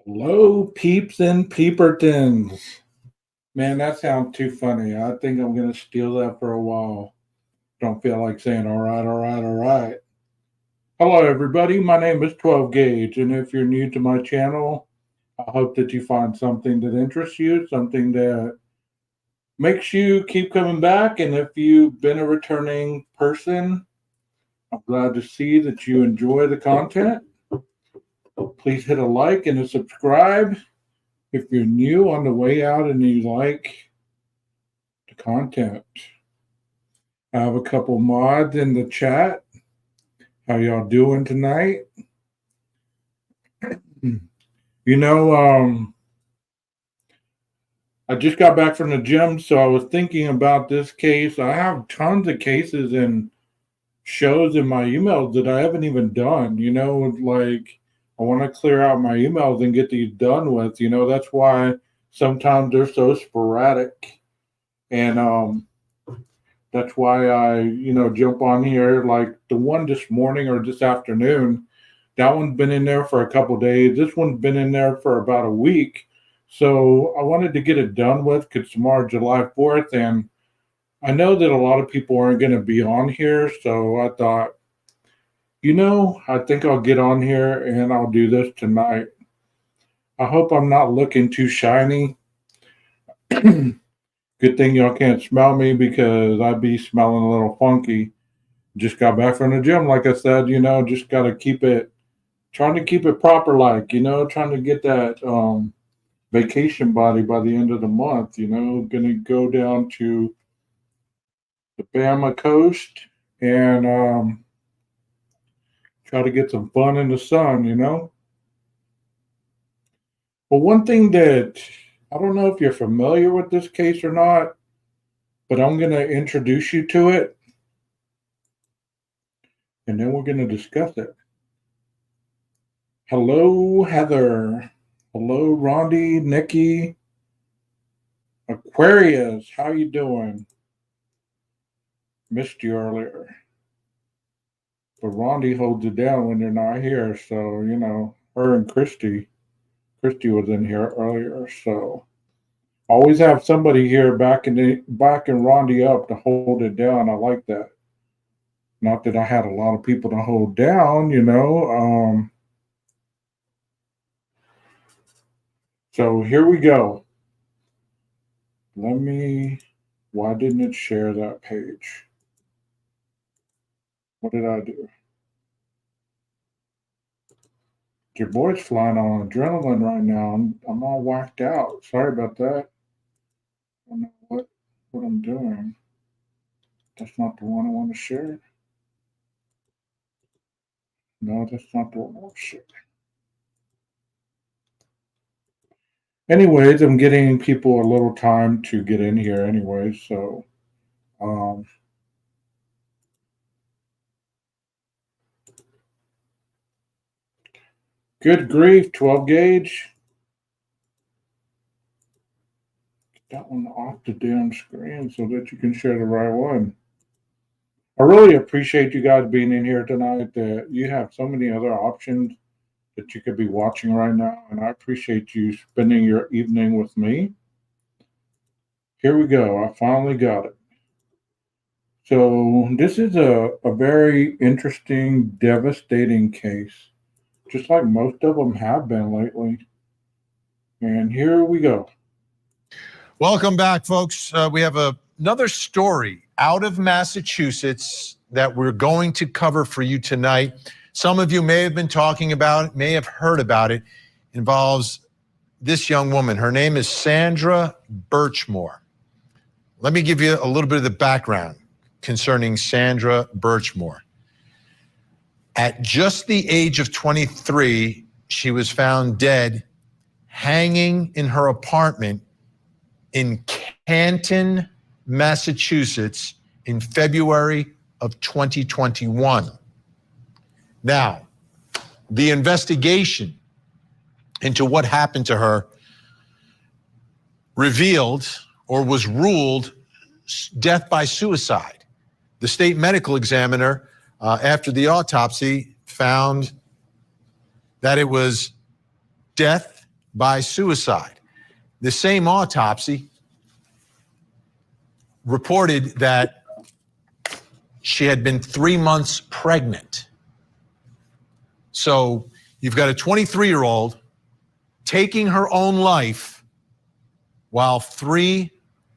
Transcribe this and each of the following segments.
Hello, peeps and peepertons. Man, that sounds too funny. I think I'm going to steal that for a while. Don't feel like saying all right, all right, all right. Hello, everybody. My name is 12 Gauge, and if you're new to my channel, I hope that you find something that interests you, something that makes you keep coming back. And if you've been a returning person, I'm glad to see that you enjoy the content. Please hit a like and a subscribe if you're new on the way out and you like the content. I have a couple mods in the chat. How y'all doing tonight? You know, I just got back from the gym, so I was thinking about this case. I have tons of cases and shows in my emails that I haven't even done. Like I want to clear out my emails and get these done with. That's why sometimes they're so sporadic. And that's why I, jump on here. Like the one this morning or this afternoon, that one's been in there for a couple days. This one's been in there for about a week. So I wanted to get it done with because tomorrow, July 4th, and I know that a lot of people aren't going to be on here. So I thought, I think I'll get on here and I'll do this tonight. I hope I'm not looking too shiny. Good thing y'all can't smell me because I'd be smelling a little funky. Just got back from the gym, like I said, just got to keep it, trying to keep it proper, like, trying to get that vacation body by the end of the month, gonna go down to the Bama coast and try to get some fun in the sun. But one thing that I don't know if you're familiar with this case or not, but I'm going to introduce you to it and then we're going to discuss it. Hello, Heather. Hello, Rondi, Nikki, Aquarius. How you doing? Missed you earlier. But Rondi holds it down when they're not here. So, her and Christy. Christy was in here earlier. So always have somebody here backing Rondi up to hold it down. I like that. Not that I had a lot of people to hold down, So here we go. Why didn't it share that page? What did I do? Your boy's flying on adrenaline right now. I'm all whacked out. Sorry about that. I don't know what I'm doing. That's not the one I want to share. No, that's not the one I want to share. Anyways, I'm getting people a little time to get in here anyway, so good grief, 12 gauge. Get that one off the damn screen so that you can share the right one. I really appreciate you guys being in here tonight. That you have so many other options that you could be watching right now, and I appreciate you spending your evening with me. Here we go. I finally got it. So this is a very interesting, devastating case, just like most of them have been lately. And here we go. Welcome back, folks. We have another story out of Massachusetts that we're going to cover for you tonight. Some of you may have been talking about it, may have heard about it. It involves this young woman. Her name is Sandra Birchmore. Let me give you a little bit of the background concerning Sandra Birchmore. At just the age of 23, she was found dead, hanging in her apartment in Canton, Massachusetts in February of 2021. Now, the investigation into what happened to her revealed or was ruled death by suicide. The state medical examiner, after the autopsy, found that it was death by suicide. The same autopsy reported that she had been 3 months pregnant. So you've got a 23-year-old taking her own life while 3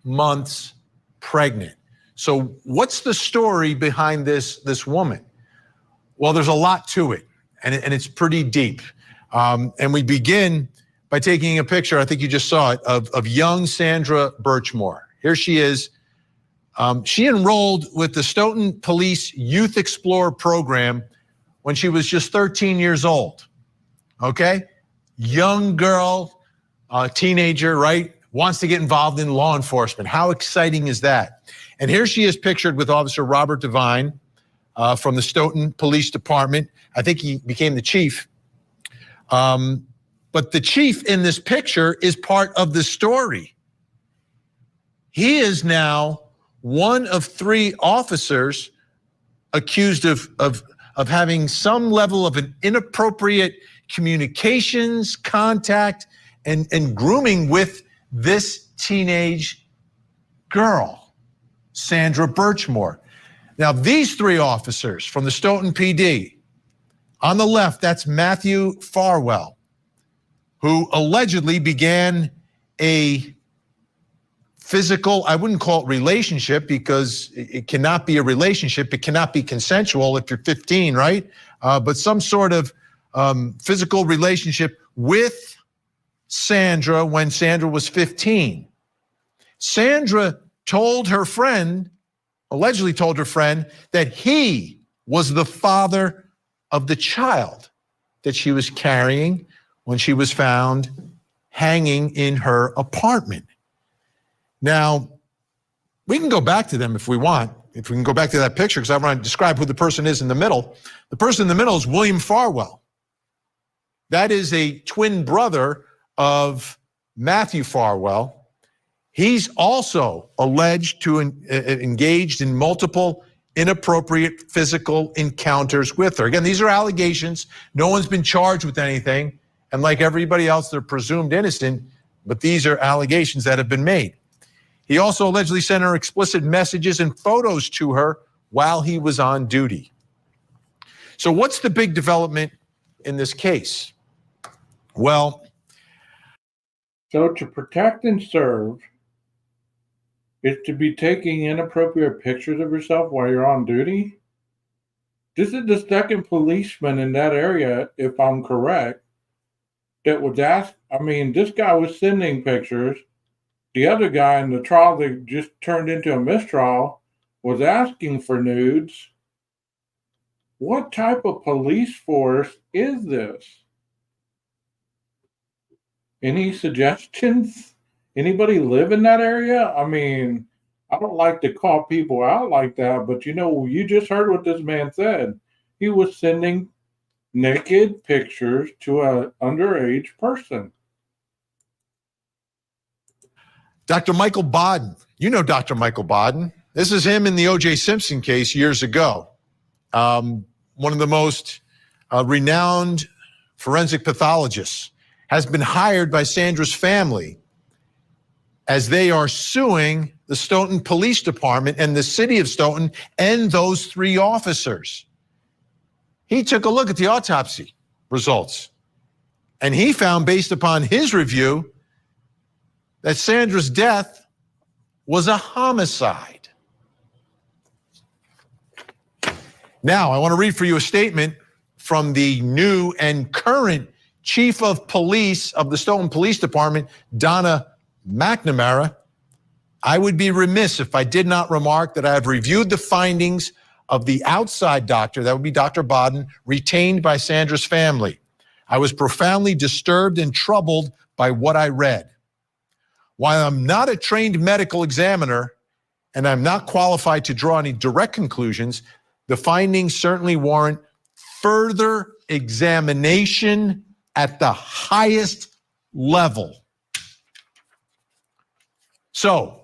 months pregnant. So what's the story behind this woman? Well, there's a lot to it, and it's pretty deep. And we begin by taking a picture, I think you just saw it, of young Sandra Birchmore. Here she is. She enrolled with the Stoughton Police Youth Explorer program when she was just 13 years old, okay? Young girl, teenager, right? Wants to get involved in law enforcement. How exciting is that? And here she is pictured with Officer Robert Devine from the Stoughton Police Department. I think he became the chief. But the chief in this picture is part of the story. He is now one of 3 officers accused of having some level of an inappropriate communications, contact, and grooming with this teenage girl, Sandra Birchmore. Now, these 3 officers from the Stoughton PD, on the left, that's Matthew Farwell, who allegedly began a physical, I wouldn't call it relationship because it cannot be a relationship. It cannot be consensual if you're 15, right? But some sort of physical relationship with Sandra when Sandra was 15. Sandra told her friend, allegedly told her friend, that he was the father of the child that she was carrying when she was found hanging in her apartment. Now, we can go back to them if we want. If we can go back to that picture, because I want to describe who the person is in the middle. The person in the middle is William Farwell. That is a twin brother of Matthew Farwell. He's also alleged to engaged in multiple inappropriate physical encounters with her. Again, these are allegations. No one's been charged with anything. And like everybody else, they're presumed innocent, but these are allegations that have been made. He also allegedly sent her explicit messages and photos to her while he was on duty. So what's the big development in this case? Well, so to protect and serve is to be taking inappropriate pictures of yourself while you're on duty? This is the second policeman in that area, if I'm correct, that was asked. I mean, this guy was sending pictures. The other guy in the trial that just turned into a mistrial was asking for nudes. What type of police force is this? Any suggestions? Anybody live in that area? I mean, I don't like to call people out like that, but you just heard what this man said. He was sending naked pictures to an underage person. Dr. Michael Baden, you know Dr. Michael Baden. This is him in the O.J. Simpson case years ago. One of the most renowned forensic pathologists has been hired by Sandra's family as they are suing the Stoughton Police Department and the city of Stoughton and those three officers. He took a look at the autopsy results, and he found, based upon his review, that Sandra's death was a homicide. Now, I want to read for you a statement from the new and current Chief of Police of the Stoughton Police Department, Donna McNamara. I would be remiss if I did not remark that I have reviewed the findings of the outside doctor, that would be Dr. Baden, retained by Sandra's family. I was profoundly disturbed and troubled by what I read. While I'm not a trained medical examiner and I'm not qualified to draw any direct conclusions, the findings certainly warrant further examination at the highest level. So,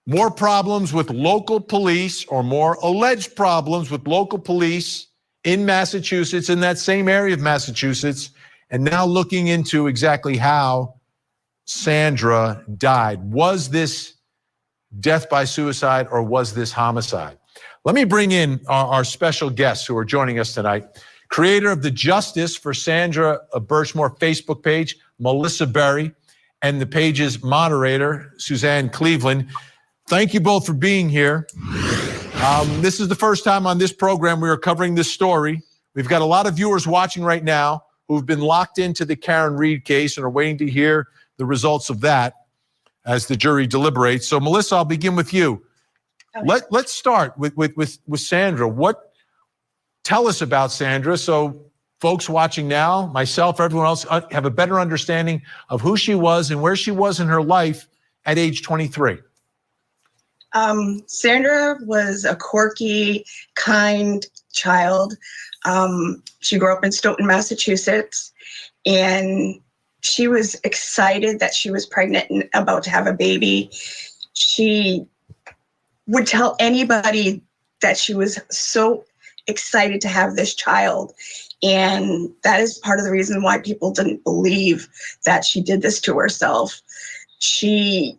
more problems with local police, or more alleged problems with local police in Massachusetts, in that same area of Massachusetts, and now looking into exactly how Sandra died. Was this death by suicide or was this homicide? Let me bring in our special guests who are joining us tonight. Creator of the Justice for Sandra Birchmore Facebook page, Melissa Berry, and the page's moderator, Suzanne Cleveland. Thank you both for being here. This is the first time on this program we are covering this story. We've got a lot of viewers watching right now who've been locked into the Karen Reed case and are waiting to hear the results of that as the jury deliberates. So, Melissa, I'll begin with you. Okay. Let's start with Sandra. Tell us about Sandra so folks watching now, myself, everyone else, have a better understanding of who she was and where she was in her life at age 23. Sandra was a quirky, kind child. She grew up in Stoughton, Massachusetts, and she was excited that she was pregnant and about to have a baby. She would tell anybody that she was so excited to have this child. And that is part of the reason why people didn't believe that she did this to herself. She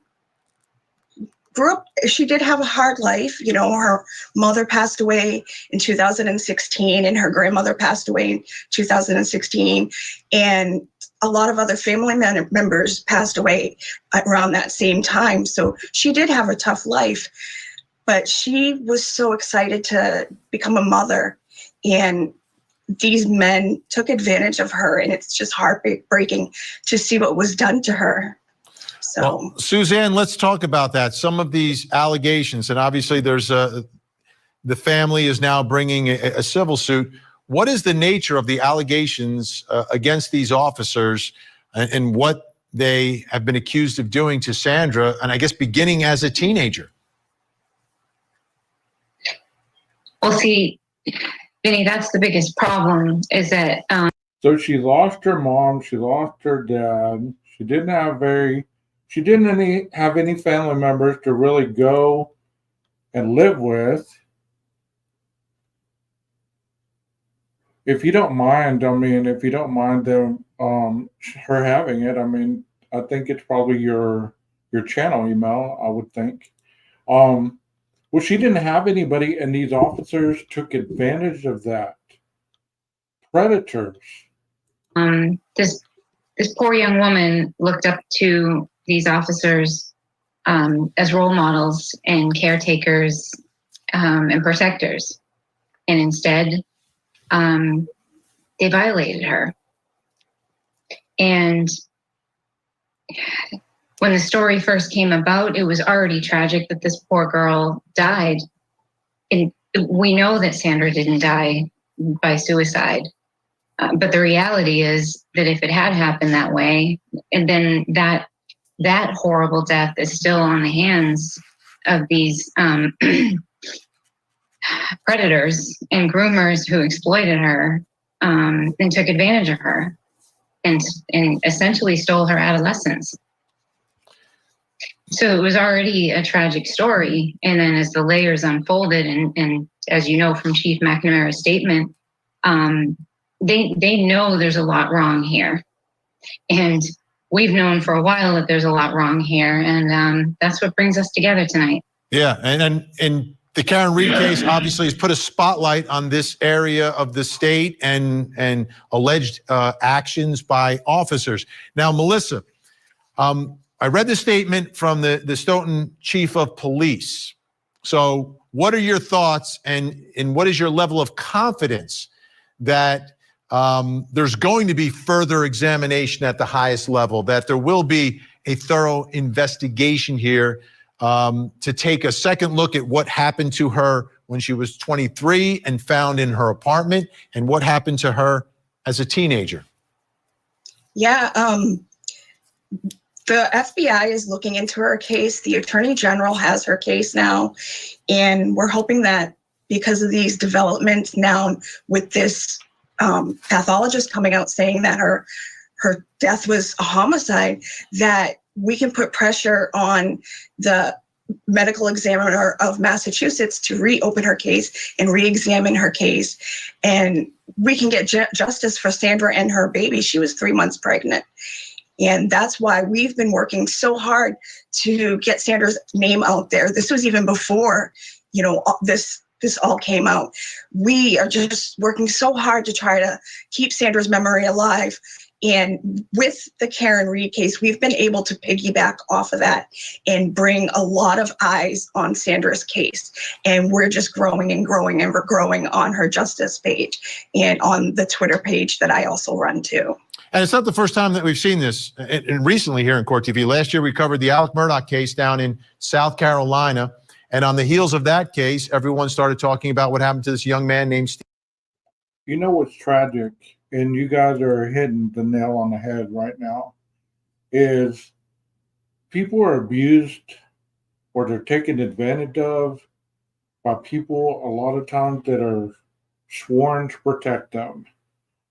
grew up, she did have a hard life. Her mother passed away in 2016 and her grandmother passed away in 2016. And a lot of other family members passed away around that same time. So she did have a tough life, but she was so excited to become a mother. And these men took advantage of her, and it's just heartbreaking to see what was done to her. So, well, Suzanne, let's talk about that. Some of these allegations, and obviously the family is now bringing a civil suit. What is the nature of the allegations against these officers and what they have been accused of doing to Sandra, and I guess beginning as a teenager? Well, see, Vinny, that's the biggest problem is that. So she lost her mom, she lost her dad. She didn't have any family members to really go and live with. If you don't mind them, her having it, I think it's probably your channel email, I would think. Well, she didn't have anybody, and these officers took advantage of that. Predators. This poor young woman looked up to these officers as role models and caretakers and protectors, and instead, they violated her. And when the story first came about, it was already tragic that this poor girl died. And we know that Sandra didn't die by suicide. But the reality is that if it had happened that way, and then that horrible death is still on the hands of these predators and groomers who exploited her and took advantage of her and essentially stole her adolescence. So it was already a tragic story. And then as the layers unfolded, and as you know from Chief McNamara's statement, they know there's a lot wrong here. And we've known for a while that there's a lot wrong here. And that's what brings us together tonight. Yeah, and the Karen Reed case obviously has put a spotlight on this area of the state and alleged actions by officers. Now, Melissa, I read the statement from the Stoughton Chief of Police. So what are your thoughts and what is your level of confidence that there's going to be further examination at the highest level, that there will be a thorough investigation here to take a second look at what happened to her when she was 23 and found in her apartment, and what happened to her as a teenager? Yeah, the FBI is looking into her case. The Attorney General has her case now, and we're hoping that because of these developments now with this pathologist coming out saying that her death was a homicide, that we can put pressure on the medical examiner of Massachusetts to reopen her case and re-examine her case. And we can get justice for Sandra and her baby. She was 3 months pregnant. And that's why we've been working so hard to get Sandra's name out there. This was even before, this all came out. We are just working so hard to try to keep Sandra's memory alive. And with the Karen Reed case, we've been able to piggyback off of that and bring a lot of eyes on Sandra's case. And we're just growing and growing, and we're growing on her justice page and on the Twitter page that I also run too. And it's not the first time that we've seen this. And recently here in Court TV, last year we covered the Alec Murdaugh case down in South Carolina. And on the heels of that case, everyone started talking about what happened to this young man named Steve. You know what's tragic, and you guys are hitting the nail on the head right now, is people are abused or they're taken advantage of by people a lot of times that are sworn to protect them,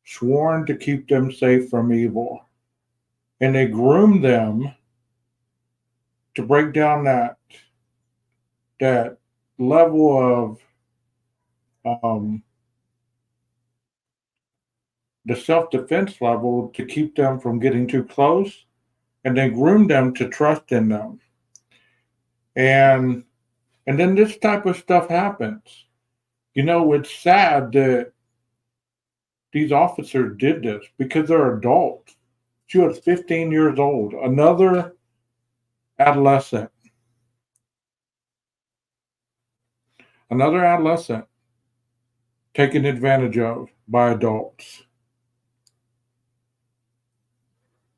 sworn to keep them safe from evil. And they groom them to break down that level of the self-defense level to keep them from getting too close, and they groom them to trust in them. And then this type of stuff happens. It's sad that these officers did this because they're adults. She was 15 years old. Another adolescent. Another adolescent taken advantage of by adults.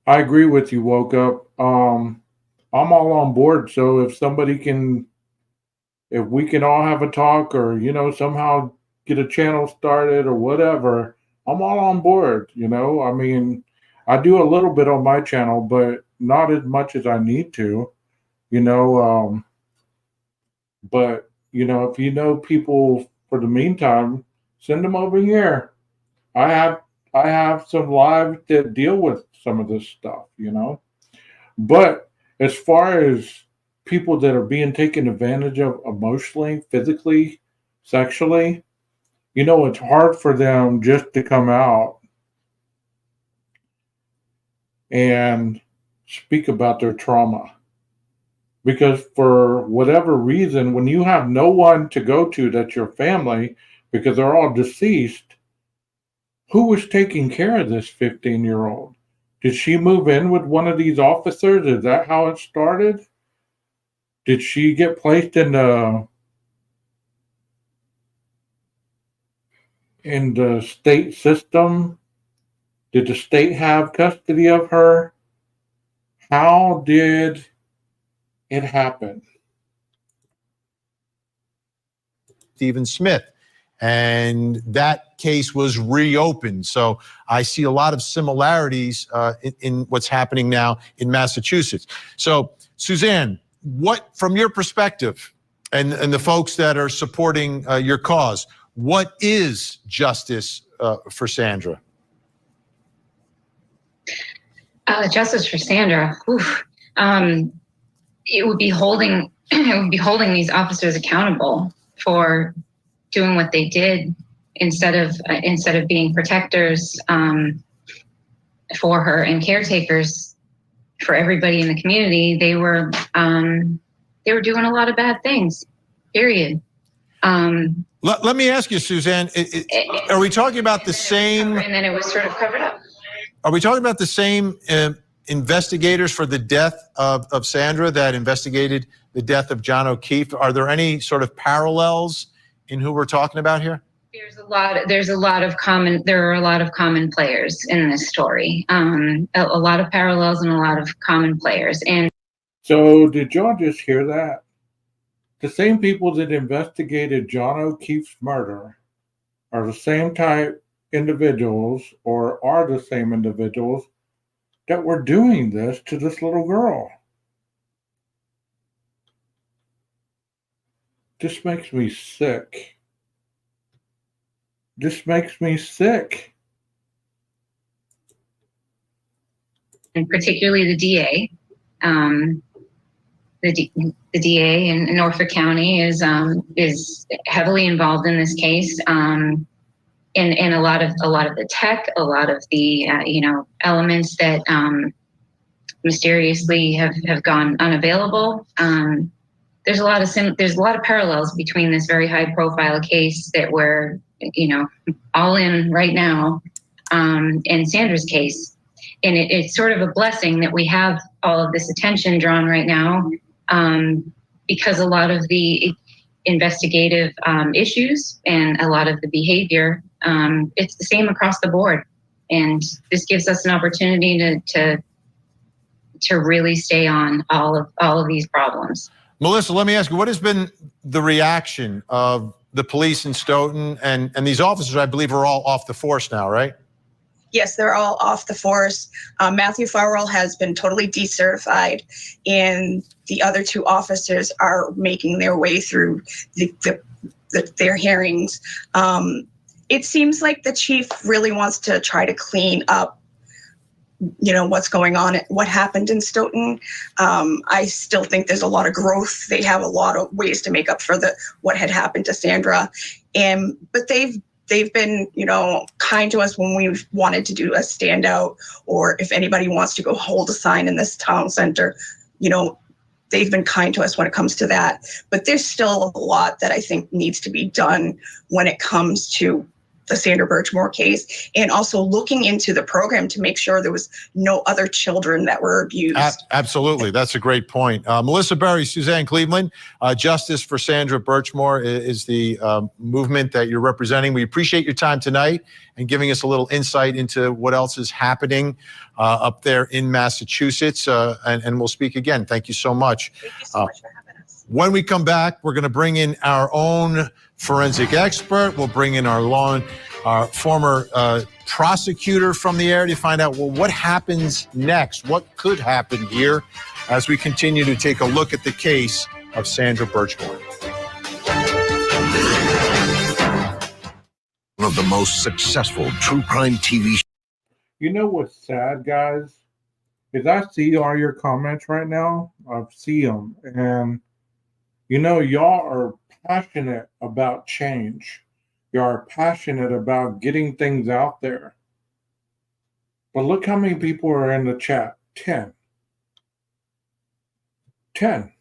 I agree with you, Woke Up. I'm all on board. So if we can all have a talk or, somehow get a channel started or whatever, I'm all on board. I mean, I do a little bit on my channel, but not as much as I need to, you know. But, if you know people for the meantime, send them over here. I have some lives that deal with some of this stuff. But as far as people that are being taken advantage of emotionally, physically, sexually, it's hard for them just to come out and speak about their trauma. Because for whatever reason, when you have no one to go to that's your family, because they're all deceased, who was taking care of this 15-year-old? Did she move in with one of these officers? Is that how it started? Did she get placed in the state system? Did the state have custody of her? How did it happen? Stephen Smith. And that case was reopened. So I see a lot of similarities in what's happening now in Massachusetts. So, Suzanne, what, from your perspective and the folks that are supporting your cause, what is justice for Sandra? Justice for Sandra. It would be holding these officers accountable for doing what they did instead of being protectors for her and caretakers for everybody in the community. They were doing a lot of bad things. Period. Let me ask you, Suzanne, are we talking about the same? And then it was sort of covered up. Are we talking about the same investigators for the death of Sandra that investigated the death of John O'Keefe? Are there any sort of parallels in who we're talking about here? There are a lot of common players in this story. A lot of parallels and a lot of common players. And so did y'all just hear that? The same people that investigated John O'Keefe's murder are the same type individuals, or are the same individuals that were doing this to this little girl. This makes me sick. This makes me sick. And particularly the DA. The DA in Norfolk County is heavily involved in this case. And a lot of the tech, a lot of the elements that mysteriously have gone unavailable. There's a lot of parallels between this very high profile case that we're all in right now and Sandra's case. And it's sort of a blessing that we have all of this attention drawn right now because a lot of the investigative issues and a lot of the behavior, it's the same across the board. And this gives us an opportunity to really stay on all of these problems. Melissa, let me ask you, what has been the reaction of the police in Stoughton and these officers? I believe are all off the force now, right? Yes, they're all off the force. Matthew Farrell has been totally decertified, and the other two officers are making their way through their hearings. It seems like the chief really wants to try to clean up what's going on, what happened in Stoughton. I still think there's a lot of growth. They have a lot of ways to make up for what had happened to Sandra. But they've been, kind to us when we've wanted to do a standout, or if anybody wants to go hold a sign in this town center, they've been kind to us when it comes to that. But there's still a lot that I think needs to be done when it comes to the Sandra Birchmore case, and also looking into the program to make sure there was no other children that were abused. Absolutely. That's a great point. Melissa Berry, Suzanne Cleveland, Justice for Sandra Birchmore is the movement that you're representing. We appreciate your time tonight and giving us a little insight into what else is happening up there in Massachusetts. And we'll speak again. Thank you so much. Thank you so much for having us. When we come back, we're going to bring in our own forensic expert. We'll bring in our former prosecutor from the area to find out, well, what happens next? What could happen here as we continue to take a look at the case of Sandra Birchmore. One of the most successful true crime TV shows. You know what's sad, guys? Is I see all your comments right now. I see them. And, you know, y'all are passionate about change. Y'all are passionate about getting things out there. But look how many people are in the chat. 10. 10.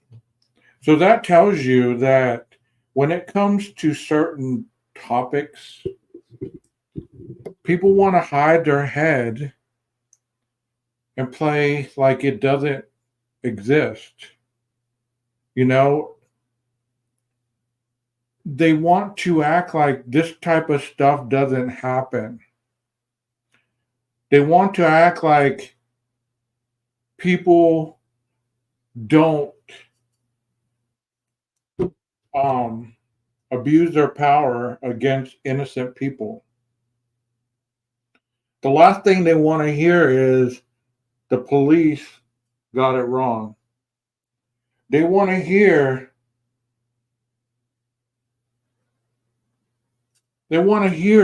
So that tells you that when it comes to certain topics, people want to hide their head and play like it doesn't exist. You know, they want to act like this type of stuff doesn't happen. They want to act like people don't abuse their power against innocent people. The last thing they want to hear is the police got it wrong. They want to hear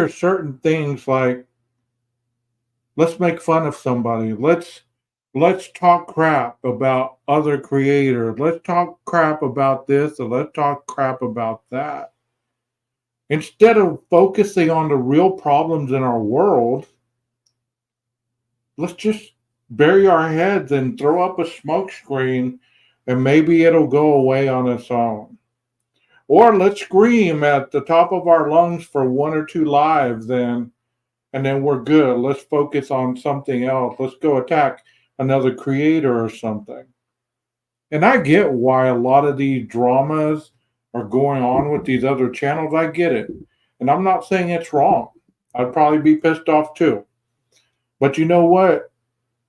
certain things like, let's make fun of somebody. Let's talk crap about other creators. Let's talk crap about this, or let's talk crap about that. Instead of focusing on the real problems in our world, let's just bury our heads and throw up a smoke screen, and maybe it'll go away on its own. Or let's scream at the top of our lungs for 1 or 2 lives, and then we're good. Let's focus on something else. Let's go attack another creator or something. And I get why a lot of these dramas are going on with these other channels. I get it. And I'm not saying it's wrong. I'd probably be pissed off too. But you know what?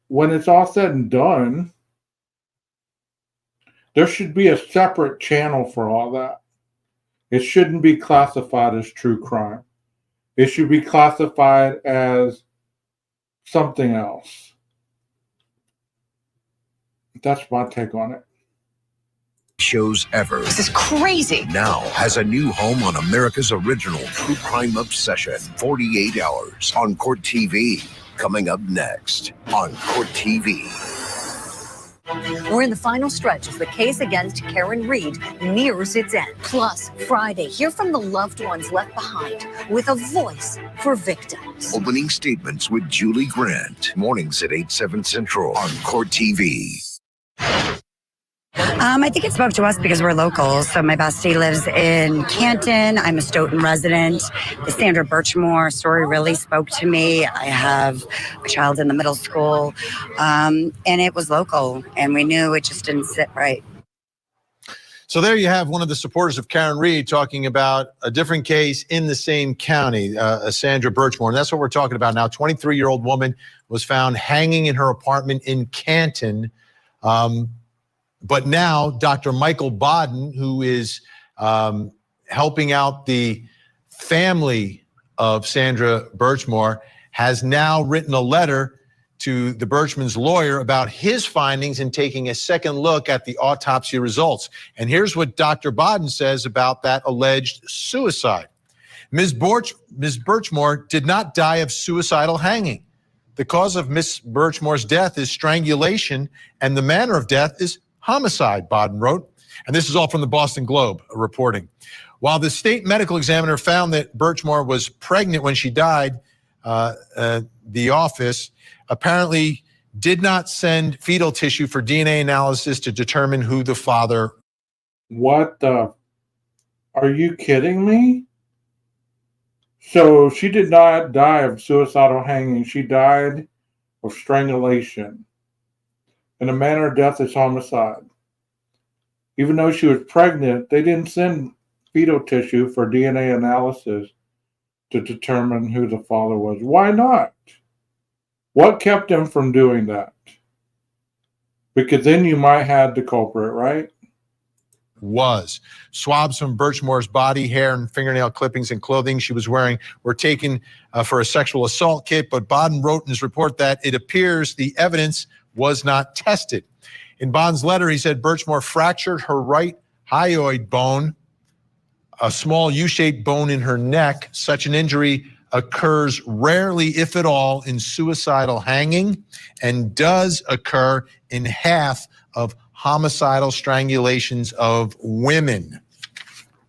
When it's all said and done, there should be a separate channel for all that. It shouldn't be classified as true crime. It should be classified as something else. That's my take on it. Shows ever. This is crazy. Now has a new home on America's original true crime obsession. 48 Hours on Court TV. Coming up next on Court TV. We're in the final stretch as the case against Karen Reed nears its end. Plus, Friday, hear from the loved ones left behind with a voice for victims. Opening statements with Julie Grant. Mornings at 8/7 Central on Court TV. I think it spoke to us because we're local. So my bestie lives in Canton. I'm a Stoughton resident. The Sandra Birchmore story really spoke to me. I have a child in the middle school, and it was local, and we knew it just didn't sit right. So there you have one of the supporters of Karen Reed talking about a different case in the same county, Sandra Birchmore. And that's what we're talking about now. 23-year-old woman was found hanging in her apartment in Canton. But now Dr. Michael Bodden, who is helping out the family of Sandra Birchmore, has now written a letter to the Birchman's lawyer about his findings and taking a second look at the autopsy results. And here's what Dr. Bodden says about that alleged suicide. Ms. Birchmore did not die of suicidal hanging. The cause of Ms. Birchmore's death is strangulation, and the manner of death is homicide, Bodden wrote. And this is all from the Boston Globe reporting. While the state medical examiner found that Birchmore was pregnant when she died, the office apparently did not send fetal tissue for DNA analysis to determine who the father. What the? Are you kidding me? So she did not die of suicidal hanging. She died of strangulation. And the manner of death is homicide. Even though she was pregnant, they didn't send fetal tissue for DNA analysis to determine who the father was. Why not? What kept them from doing that? Because then you might have the culprit, right? Was. Swabs from Birchmore's body, hair, and fingernail clippings and clothing she was wearing were taken for a sexual assault kit, but Bodden wrote in his report that it appears the evidence was not tested. In Bond's letter, he said Birchmore fractured her right hyoid bone, a small U-shaped bone in her neck. Such an injury occurs rarely, if at all, in suicidal hanging and does occur in half of homicidal strangulations of women.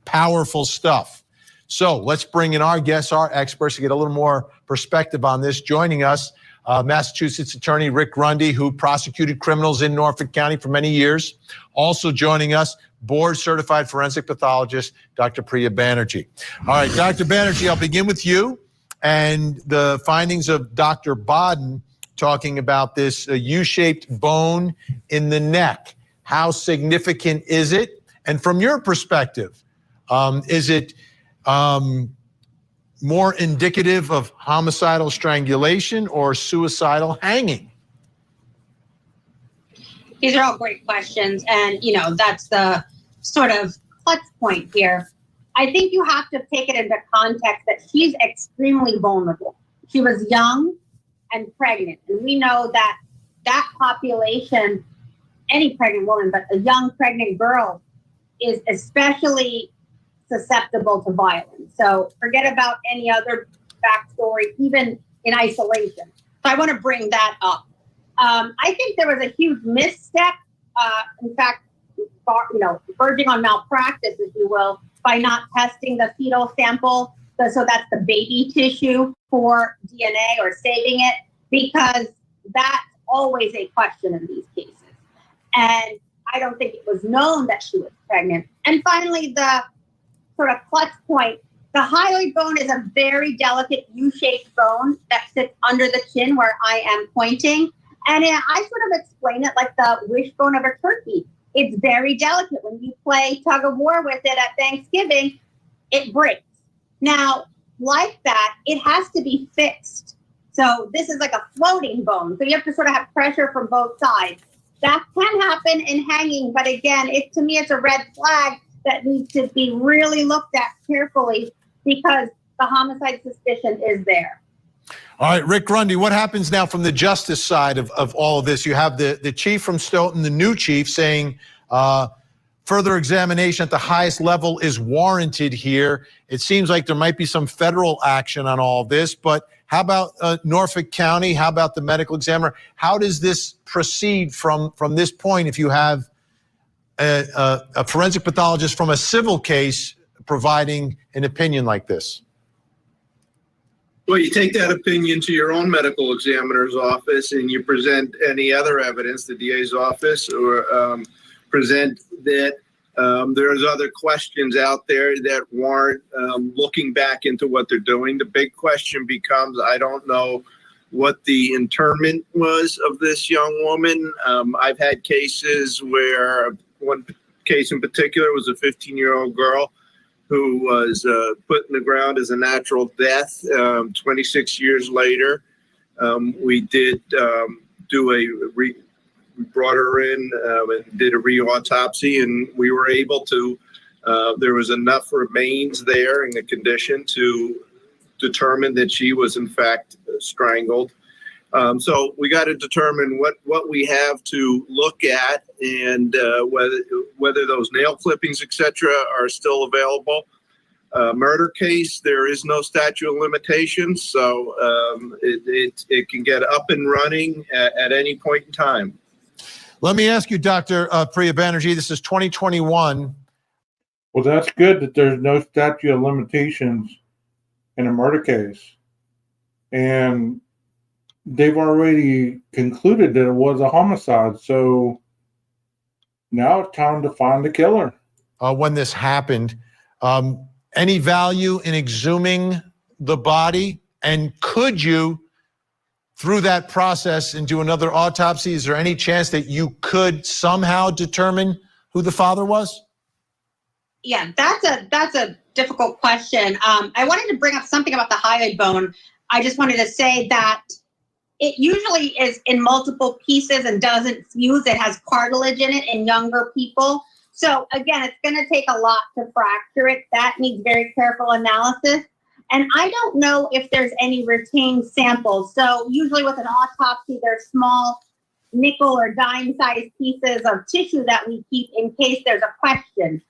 Powerful stuff. So let's bring in our guests, our experts, to get a little more perspective on this. Joining us, Massachusetts attorney Rick Grundy, who prosecuted criminals in Norfolk County for many years. Also joining us, board-certified forensic pathologist, Dr. Priya Banerjee. All right, Dr. Banerjee, I'll begin with you and the findings of Dr. Bodden talking about this U-shaped bone in the neck. How significant is it? And from your perspective, is it more indicative of homicidal strangulation or suicidal hanging? These are all great questions. And, that's the sort of clutch point here. I think you have to take it into context that she's extremely vulnerable. She was young and pregnant. And we know that population, any pregnant woman, but a young pregnant girl is especially susceptible to violence. So forget about any other backstory, even in isolation. So I want to bring that up. I think there was a huge misstep, in fact, verging on malpractice, if you will, by not testing the fetal sample. So that's the baby tissue for DNA or saving it, because that's always a question in these cases. And I don't think it was known that she was pregnant. And finally, the sort of clutch point, the hyoid bone is a very delicate U-shaped bone that sits under the chin where I am pointing. And I sort of explain it like the wishbone of a turkey. It's very delicate. When you play tug of war with it at Thanksgiving, it breaks. Now, like that, it has to be fixed. So this is like a floating bone. So you have to sort of have pressure from both sides. That can happen in hanging, but again, to me, it's a red flag that needs to be really looked at carefully because the homicide suspicion is there. All right, Rick Grundy, what happens now from the justice side of all of this? You have the chief from Stoughton, the new chief, saying further examination at the highest level is warranted here. It seems like there might be some federal action on all of this, but how about Norfolk County? How about the medical examiner? How does this proceed from this point if you have a forensic pathologist from a civil case providing an opinion like this? Well, you take that opinion to your own medical examiner's office and you present any other evidence, the DA's office, or present that there's other questions out there that warrant looking back into what they're doing. The big question becomes, I don't know what the interment was of this young woman. I've had cases where one case in particular was a 15-year-old girl who was put in the ground as a natural death. 26 years later, we did we brought her in and did a re-autopsy, and we were able to, there was enough remains there in the condition to determine that she was in fact strangled. So we got to determine what we have to look at and whether those nail clippings, etc., are still available. Murder case, there is no statute of limitations, so it can get up and running at any point in time. Let me ask you, Dr. Priya Banerjee, this is 2021. Well, that's good that there's no statute of limitations in a murder case. And they've already concluded that it was a homicide. So now it's time to find the killer. When this happened, any value in exhuming the body? And could you, through that process and do another autopsy, is there any chance that you could somehow determine who the father was? Yeah, that's a difficult question. I wanted to bring up something about the hyoid bone. I just wanted to say that it usually is in multiple pieces and doesn't fuse. It has cartilage in it in younger people. So again, it's going to take a lot to fracture it. That needs very careful analysis. And I don't know if there's any retained samples. So usually with an autopsy, there's small nickel or dime sized pieces of tissue that we keep in case there's a question.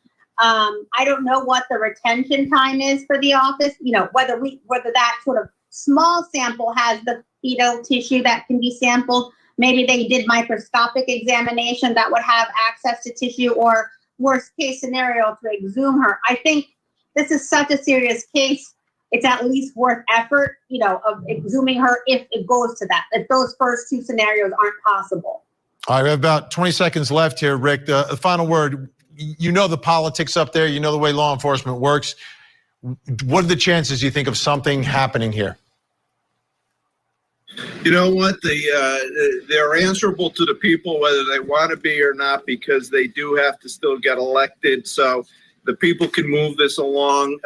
I don't know what the retention time is for the office, whether that sort of small sample has the fetal tissue that can be sampled. Maybe they did microscopic examination that would have access to tissue, or worst case scenario to exhume her. I think this is such a serious case. It's at least worth effort, of exhuming her if it goes to that, if those first two scenarios aren't possible. All right, we have about 20 seconds left here, Rick. The final word, you know the politics up there, you know the way law enforcement works. What are the chances, you think, of something happening here? You know what? They're answerable to the people whether they want to be or not, because they do have to still get elected. So the people can move this along.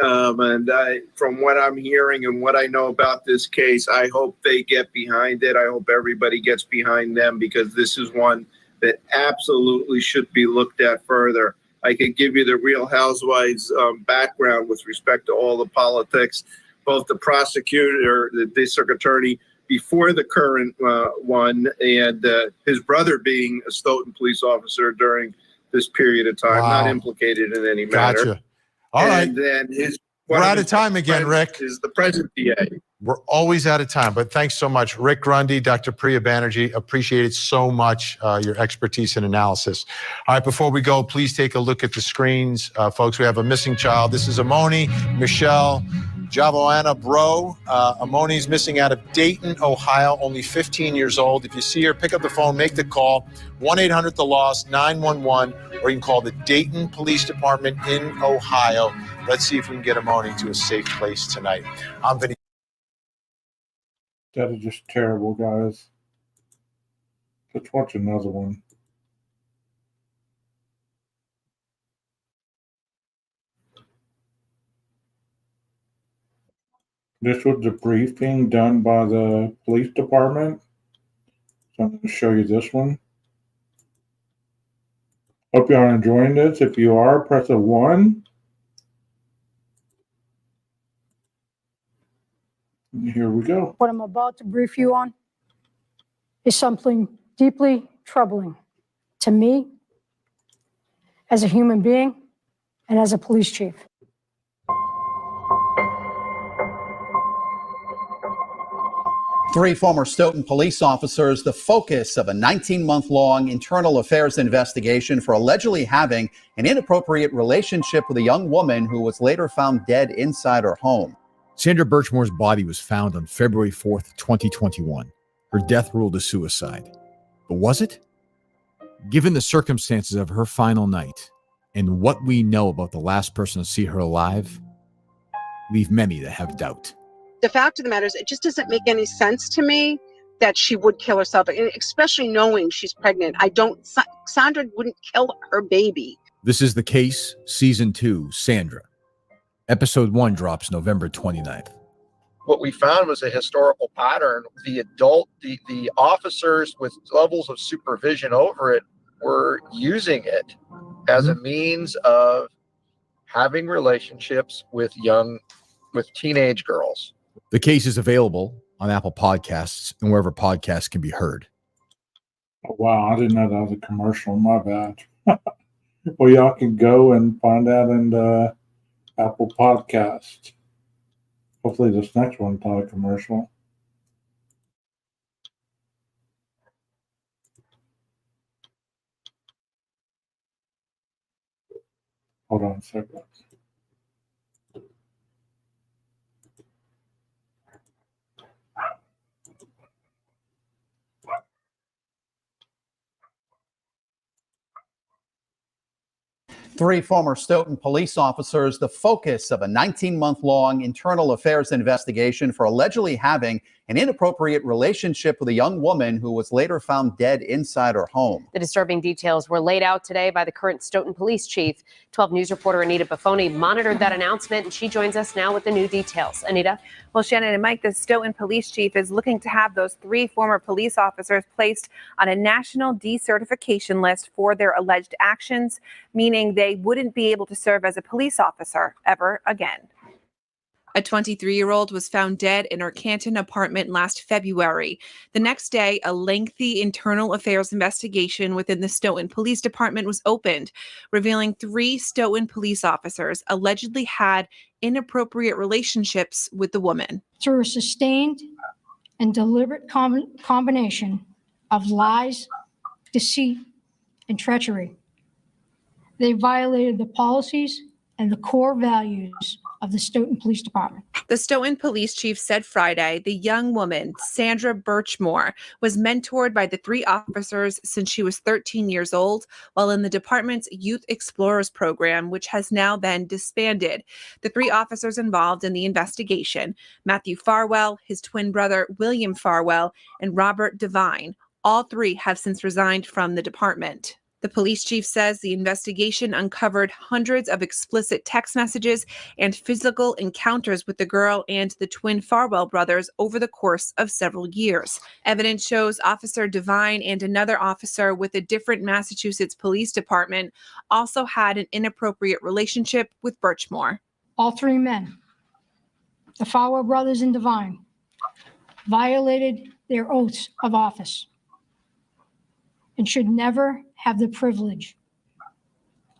From what I'm hearing and what I know about this case, I hope they get behind it. I hope everybody gets behind them, because this is one that absolutely should be looked at further. I could give you the Real Housewives background with respect to all the politics, both the prosecutor, the district attorney before the current one, and his brother being a Stoughton police officer during this period of time, not implicated in any matter. Gotcha. All right. And then we're out of time again, Rick. Is the present DA. We're always out of time, but thanks so much. Rick Grundy, Dr. Priya Banerjee, appreciate it so much, your expertise and analysis. All right, before we go, please take a look at the screens. Folks, we have a missing child. This is Amoni Michelle Javoanna Bro. Amoni's missing out of Dayton, Ohio, only 15 years old. If you see her, pick up the phone, make the call, 1-800-THE-LOST, 911, or you can call the Dayton Police Department in Ohio. Let's see if we can get Amoni to a safe place tonight. I'm Vinny. That is just terrible, guys. Let's watch another one. This was the briefing done by the police department. So I'm going to show you this one. Hope you are enjoying this. If you are, press a 1. And here we go. What I'm about to brief you on is something deeply troubling to me as a human being and as a police chief. Three former Stoughton police officers, the focus of a 19-month-long internal affairs investigation for allegedly having an inappropriate relationship with a young woman who was later found dead inside her home. Sandra Birchmore's body was found on February 4th, 2021. Her death ruled a suicide. But was it? Given the circumstances of her final night and what we know about the last person to see her alive, leave many that have doubt. The fact of the matter is, it just doesn't make any sense to me that she would kill herself, especially knowing she's pregnant. Sandra wouldn't kill her baby. This is The Case, Season 2, Sandra. Episode 1 drops November 29th. What we found was a historical pattern. The officers with levels of supervision over it were using it as a means of having relationships with teenage girls. The Case is available on Apple Podcasts and wherever podcasts can be heard. Oh, wow, I didn't know that was a commercial. My bad. Well, y'all can go and find that in the Apple Podcast. Hopefully this next one's not a commercial. Hold on a second. Three former Stoughton police officers, the focus of a 19-month-long internal affairs investigation for allegedly having an inappropriate relationship with a young woman who was later found dead inside her home. The disturbing details were laid out today by the current Stoughton police chief. 12 News reporter Anita Buffoni monitored that announcement, and she joins us now with the new details. Anita? Well, Shannon and Mike, the Stoughton police chief is looking to have those three former police officers placed on a national decertification list for their alleged actions, meaning they wouldn't be able to serve as a police officer ever again. A 23-year-old was found dead in her Canton apartment last February. The next day, a lengthy internal affairs investigation within the Stoughton Police Department was opened, revealing three Stoughton police officers allegedly had inappropriate relationships with the woman. Through a sustained and deliberate combination of lies, deceit, and treachery, they violated the policies and the core values of the Stoughton Police Department. The Stoughton police chief said Friday the young woman, Sandra Birchmore, was mentored by the three officers since she was 13 years old while in the department's Youth Explorers program, which has now been disbanded. The three officers involved in the investigation, Matthew Farwell, his twin brother William Farwell, and Robert Devine, all three have since resigned from the department. The police chief says the investigation uncovered hundreds of explicit text messages and physical encounters with the girl and the twin Farwell brothers over the course of several years. Evidence shows Officer Devine and another officer with a different Massachusetts police department also had an inappropriate relationship with Birchmore. All three men, the Farwell brothers and Devine, violated their oaths of office and should never have the privilege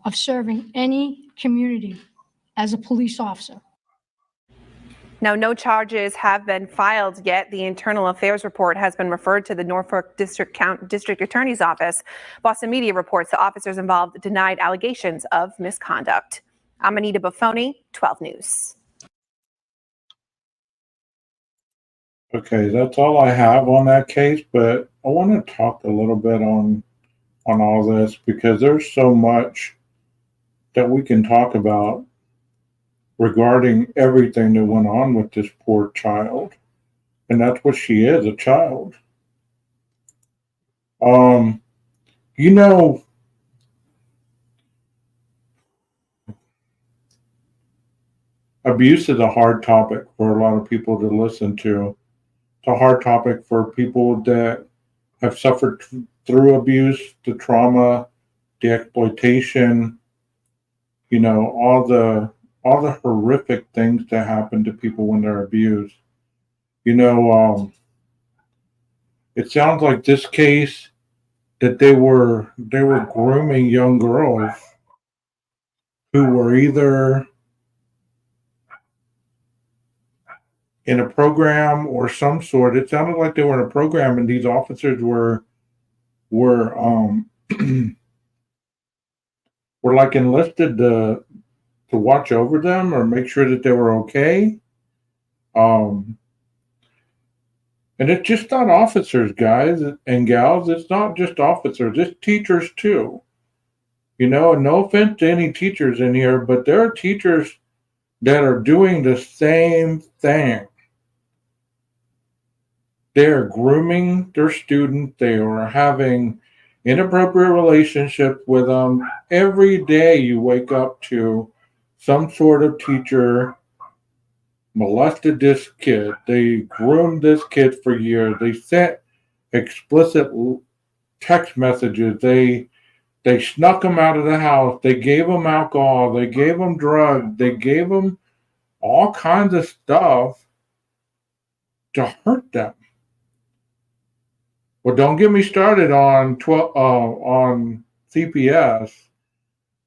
of serving any community as a police officer. Now, no charges have been filed yet. The internal affairs report has been referred to the Norfolk District Attorney's Office. Boston Media reports the officers involved denied allegations of misconduct. I'm Anita Buffoni, 12 News. Okay, that's all I have on that case, but I want to talk a little bit on all this because there's so much that we can talk about regarding everything that went on with this poor child. And that's what she is, a child. You know, abuse is a hard topic for a lot of people to listen to. It's a hard topic for people that have suffered through abuse, the trauma, the exploitation, you know, all the horrific things that happen to people when they're abused. You know, it sounds like this case that they were grooming young girls who were either in a program or some sort. It sounded like they were in a program, and these officers were were like enlisted to watch over them or make sure that they were okay. And it's just not officers, guys and gals. It's not just officers. It's teachers too. You know, and no offense to any teachers in here, but there are teachers that are doing the same thing. They're grooming their students. They are having inappropriate relationships with them. Every day you wake up to some sort of teacher molested this kid. They groomed this kid for years. They sent explicit text messages. They snuck him out of the house. They gave him alcohol. They gave him drugs. They gave him all kinds of stuff to hurt them. Well, don't get me started on CPS,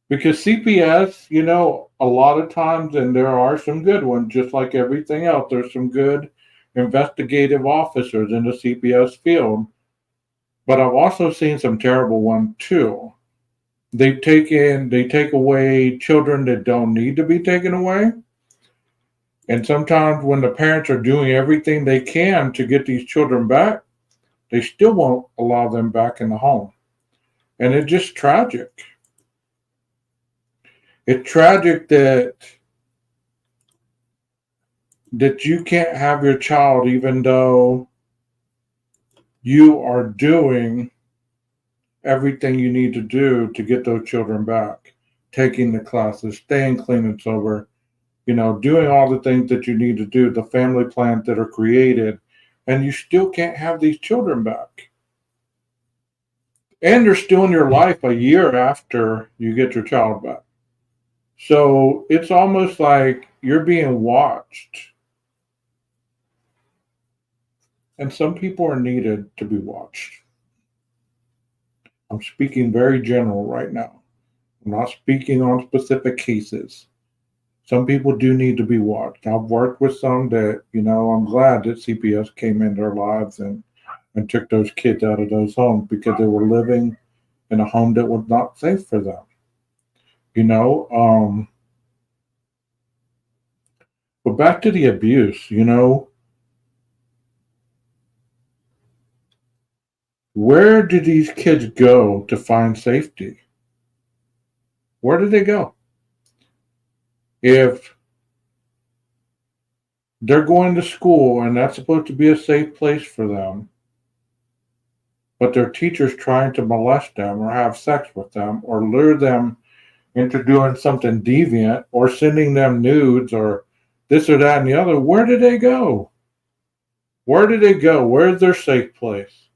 because CPS, you know, a lot of times, and there are some good ones, just like everything else, there's some good investigative officers in the CPS field, but I've also seen some terrible ones too. They take away children that don't need to be taken away. And sometimes when the parents are doing everything they can to get these children back, they still won't allow them back in the home. And it's just tragic. It's tragic that you can't have your child even though you are doing everything you need to do to get those children back, taking the classes, staying clean and sober, doing all the things that you need to do, the family plans that are created, and you still can't have these children back. And they're still in your life a year after you get your child back. So it's almost like you're being watched. And some people are needed to be watched. I'm speaking very general right now. I'm not speaking on specific cases. Some people do need to be watched. I've worked with some that, I'm glad that CPS came in their lives and took those kids out of those homes because they were living in a home that was not safe for them. But back to the abuse, where do these kids go to find safety? Where do they go? If they're going to school and that's supposed to be a safe place for them, but their teacher's trying to molest them or have sex with them or lure them into doing something deviant or sending them nudes or this or that and the other, where do they go? Where do they go? Where's their safe place?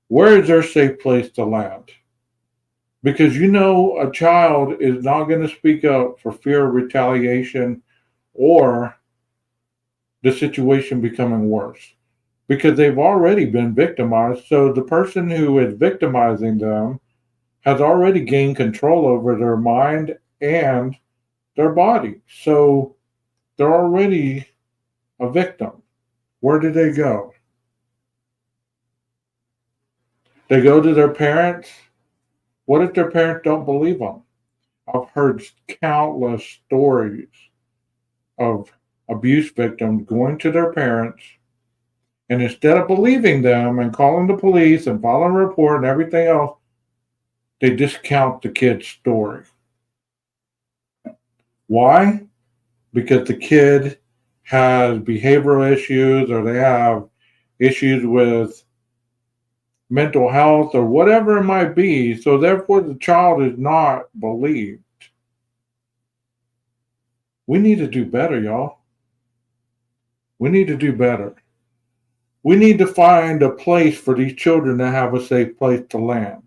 Where is their safe place to land? Because a child is not going to speak up for fear of retaliation or the situation becoming worse because they've already been victimized. So the person who is victimizing them has already gained control over their mind and their body. So they're already a victim. Where do they go? They go to their parents. What if their parents don't believe them? I've heard countless stories of abuse victims going to their parents, and instead of believing them and calling the police and filing a report and everything else, they discount the kid's story. Why? Because the kid has behavioral issues or they have issues with mental health or whatever it might be. So therefore the child is not believed. We need to do better, y'all. We need to do better. We need to find a place for these children to have a safe place to land.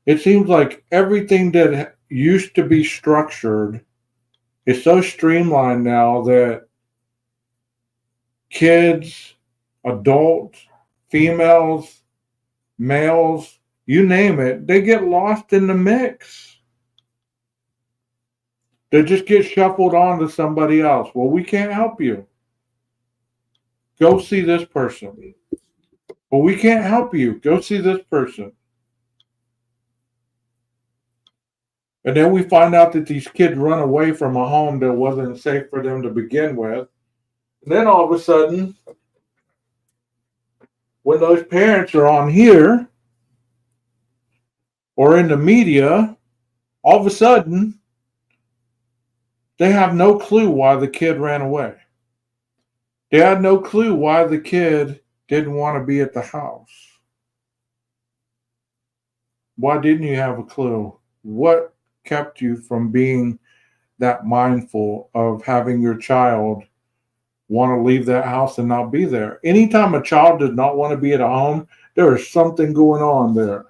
It seems like everything that used to be structured is so streamlined now that kids, adults, females, males, you name it, they get lost in the mix. They just get shuffled on to somebody else. Well, we can't help you. Go see this person. Well, we can't help you. Go see this person. And then we find out that these kids run away from a home that wasn't safe for them to begin with. And then all of a sudden, when those parents are on here or in the media, all of a sudden, they have no clue why the kid ran away. They had no clue why the kid didn't want to be at the house. Why didn't you have a clue? What kept you from being that mindful of having your child want to leave that house and not be there? Anytime a child does not want to be at a home, there is something going on there.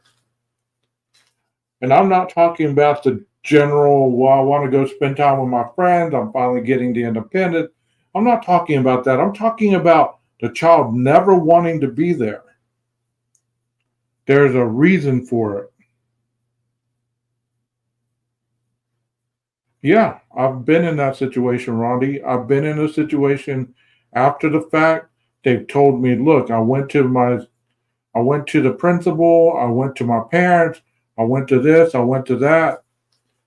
And I'm not talking about the general, well, I want to go spend time with my friends, I'm finally getting the independence. I'm not talking about that. I'm talking about the child never wanting to be there. There's a reason for it. Yeah, I've been in that situation, Rondi. I've been in a situation after the fact. They've told me, look, I went to the principal, I went to my parents, I went to this, I went to that.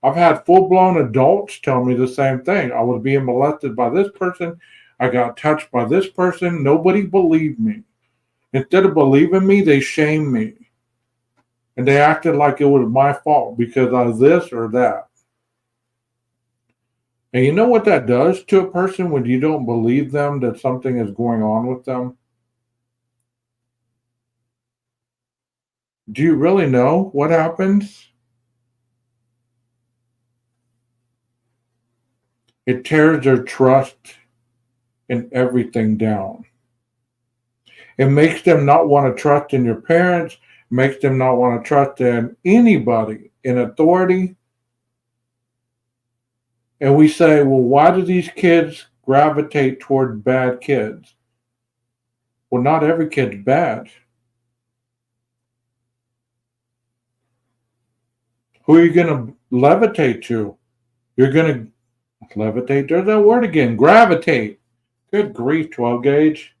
I've had full-blown adults tell me the same thing. I was being molested by this person. I got touched by this person. Nobody believed me. Instead of believing me, they shamed me. And they acted like it was my fault because of this or that. And you know what that does to a person when you don't believe them that something is going on with them? Do you really know what happens? It tears their trust in everything down. It makes them not want to trust in your parents, makes them not want to trust in anybody in authority. And we say, well, why do these kids gravitate toward bad kids? Well, not every kid's bad. Who are you going to levitate to? You're going to levitate. There's that word again. Gravitate. Good grief, 12 gauge.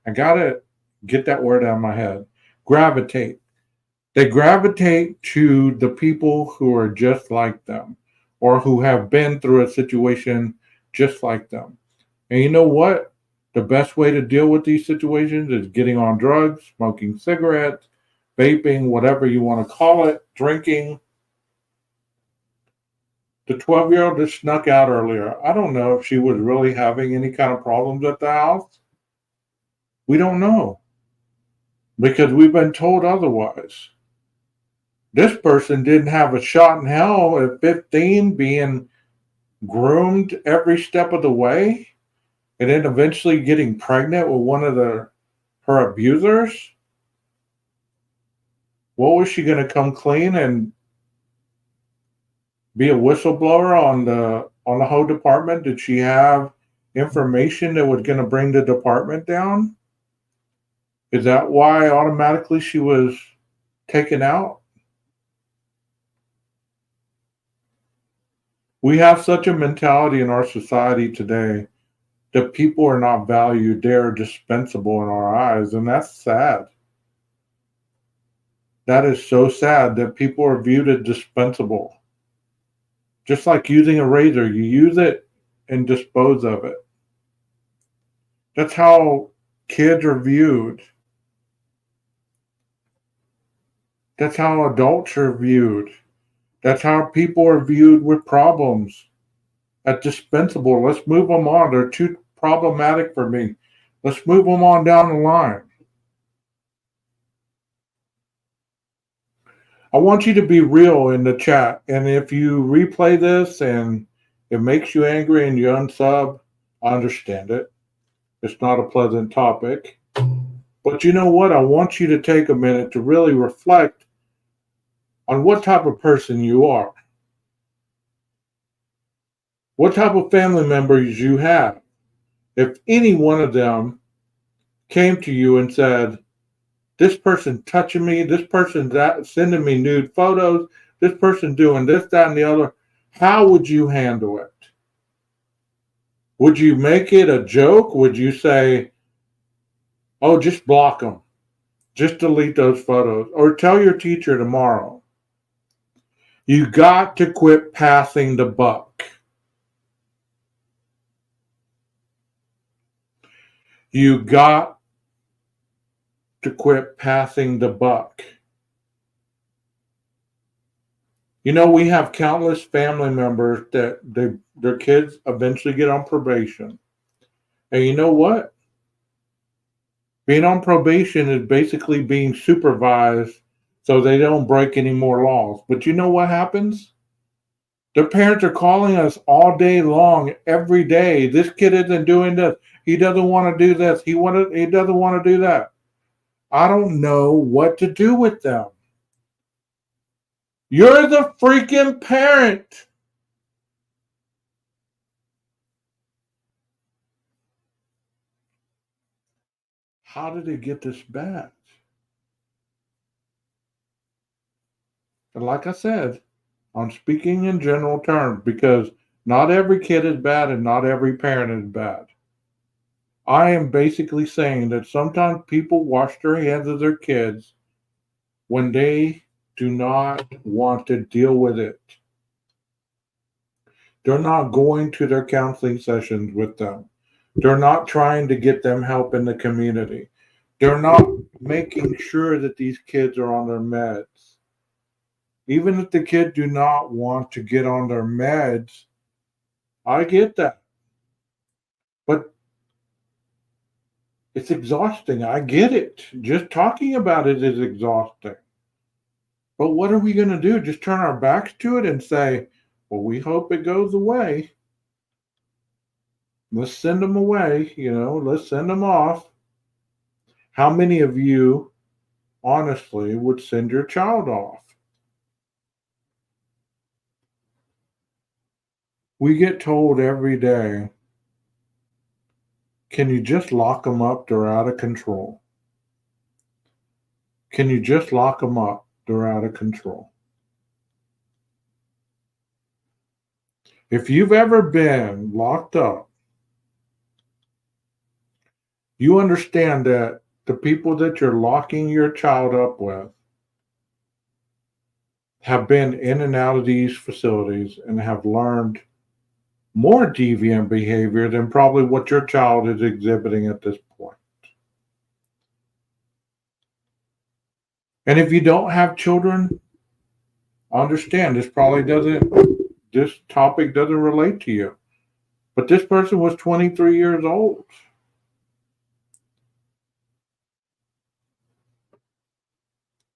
I got to get that word out of my head. Gravitate. They gravitate to the people who are just like them or who have been through a situation just like them. And you know what? The best way to deal with these situations is getting on drugs, smoking cigarettes, vaping, whatever you want to call it, drinking. The 12-year-old that snuck out earlier, I don't know if she was really having any kind of problems at the house. We don't know because we've been told otherwise. This person didn't have a shot in hell at 15 being groomed every step of the way and then eventually getting pregnant with one of her abusers. What was she going to come clean and be a whistleblower on the whole department? Did she have information that was going to bring the department down? Is that why automatically she was taken out? We have such a mentality in our society today that people are not valued. They are dispensable in our eyes, and that's sad. That is so sad that people are viewed as dispensable. Just like using a razor, you use it and dispose of it. That's how kids are viewed. That's how adults are viewed. That's how people are viewed with problems. As dispensable. Let's move them on. They're too problematic for me. Let's move them on down the line. I want you to be real in the chat. And if you replay this and it makes you angry and you unsub, I understand it. It's not a pleasant topic. But you know what? I want you to take a minute to really reflect on what type of person you are. What type of family members you have. If any one of them came to you and said, this person touching me, this person sending me nude photos, this person doing this, that, and the other, how would you handle it? Would you make it a joke? Would you say, oh, just block them. Just delete those photos. Or tell your teacher tomorrow. You got to quit passing the buck. You got to quit passing the buck. You know, we have countless family members that their kids eventually get on probation. And you know what? Being on probation is basically being supervised so they don't break any more laws. But you know what happens? Their parents are calling us all day long, every day. This kid isn't doing this. He doesn't want to do this. He doesn't want to do that. I don't know what to do with them. You're the freaking parent. How did it get this bad? And like I said, I'm speaking in general terms because not every kid is bad and not every parent is bad. I am basically saying that sometimes people wash their hands of their kids when they do not want to deal with it. They're not going to their counseling sessions with them. They're not trying to get them help in the community. They're not making sure that these kids are on their meds. Even if the kid do not want to get on their meds, I get that. But it's exhausting. I get it. Just talking about it is exhausting. But what are we going to do? Just turn our backs to it and say, well, we hope it goes away. Let's send them away, let's send them off. How many of you, honestly, would send your child off? We get told every day, can you just lock them up? They're out of control. Can you just lock them up? They're out of control. If you've ever been locked up, you understand that the people that you're locking your child up with have been in and out of these facilities and have learned more deviant behavior than probably what your child is exhibiting at this point. And if you don't have children, I understand this topic doesn't relate to you. But this person was 23 years old.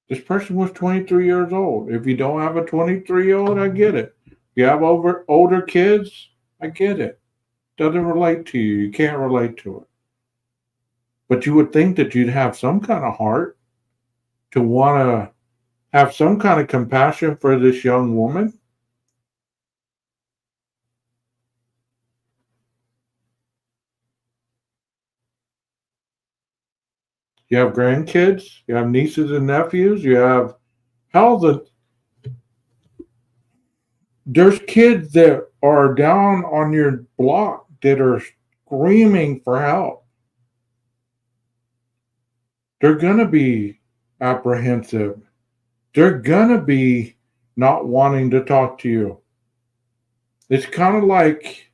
This person was 23 years old. If you don't have a 23-year-old, I get it. You have older kids, I get it. Doesn't relate to you. You can't relate to it. But you would think that you'd have some kind of heart to want to have some kind of compassion for this young woman. You have grandkids, you have nieces and nephews, you have there's kids that are down on your block that are screaming for help. They're going to be apprehensive. They're going to be not wanting to talk to you. It's kind of like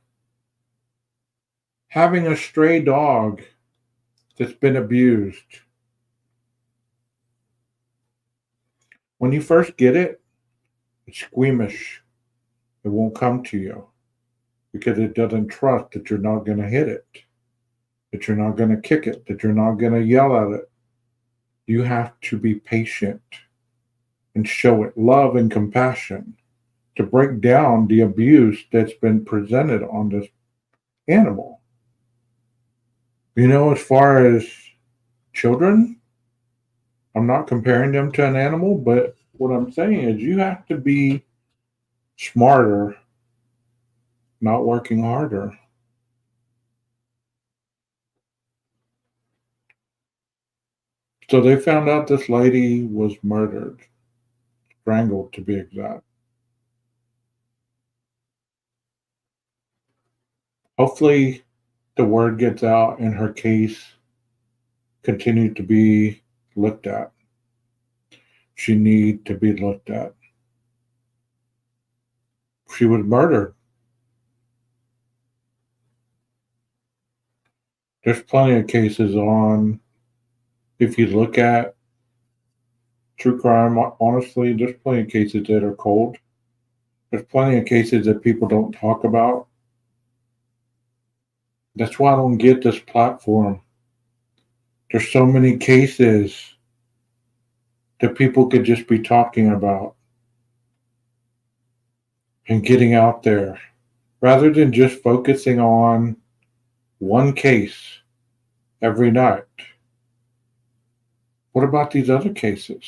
having a stray dog that's been abused. When you first get it, it's squeamish. It won't come to you because it doesn't trust that you're not going to hit it, that you're not going to kick it, that you're not going to yell at it. You have to be patient and show it love and compassion to break down the abuse that's been presented on this animal. As far as children, I'm not comparing them to an animal, but what I'm saying is you have to be smarter, not working harder. So they found out this lady was murdered, strangled to be exact. Hopefully the word gets out and her case continues to be looked at. She needs to be looked at. She was murdered. There's plenty of cases on, if you look at true crime, honestly, there's plenty of cases that are cold. There's plenty of cases that people don't talk about. That's why I don't get this platform. There's so many cases that people could just be talking about and getting out there rather than just focusing on one case every night. What about these other cases?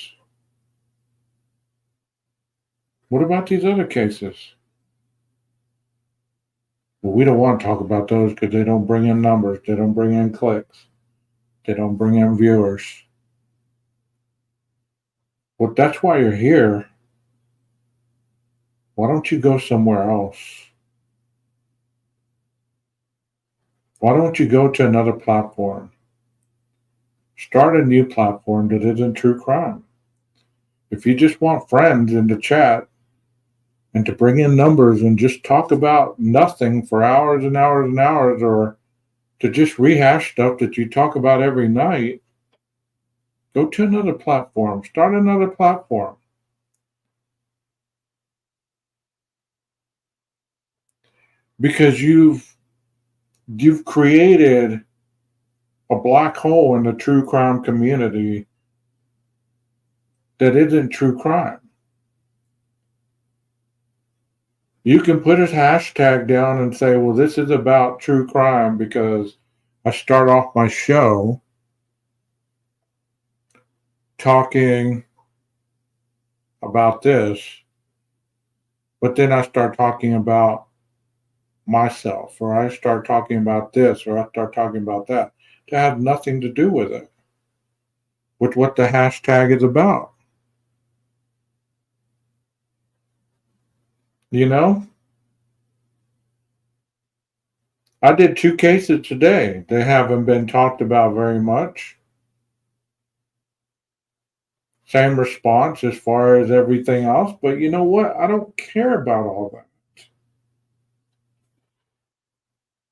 What about these other cases? Well, we don't want to talk about those because they don't bring in numbers. They don't bring in clicks. They don't bring in viewers. Well, that's why you're here. Why don't you go somewhere else? Why don't you go to another platform? Start a new platform that isn't true crime. If you just want friends in the chat and to bring in numbers and just talk about nothing for hours and hours and hours, or to just rehash stuff that you talk about every night, go to another platform. Start another platform. because you've created a black hole in the true crime community that isn't true crime. You can put a hashtag down and say, well, this is about true crime because I start off my show talking about this, but then I start talking about myself, or I start talking about this, or I start talking about that. To have nothing to do with it, with what the hashtag is about. You know? I did 2 cases today. They haven't been talked about very much. Same response as far as everything else, but you know what? I don't care about all that.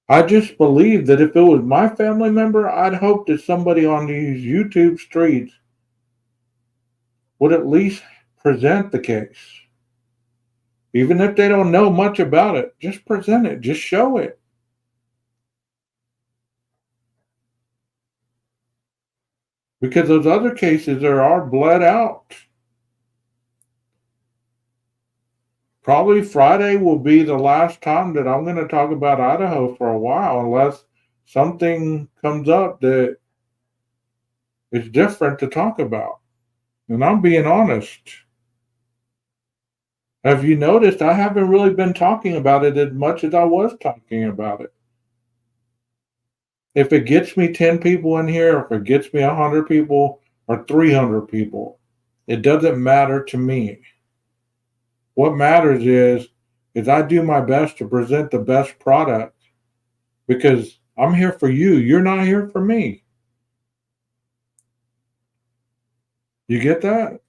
I just believe that if it was my family member, I'd hope that somebody on these YouTube streets would at least present the case. Even if they don't know much about it, just present it, just show it. Because those other cases are bled out. Probably Friday will be the last time that I'm going to talk about Idaho for a while, unless something comes up that is different to talk about. And I'm being honest. Have you noticed I haven't really been talking about it as much as I was talking about it? If it gets me 10 people in here, if it gets me 100 people or 300 people, it doesn't matter to me. What matters is I do my best to present the best product because I'm here for you. You're not here for me. You get that?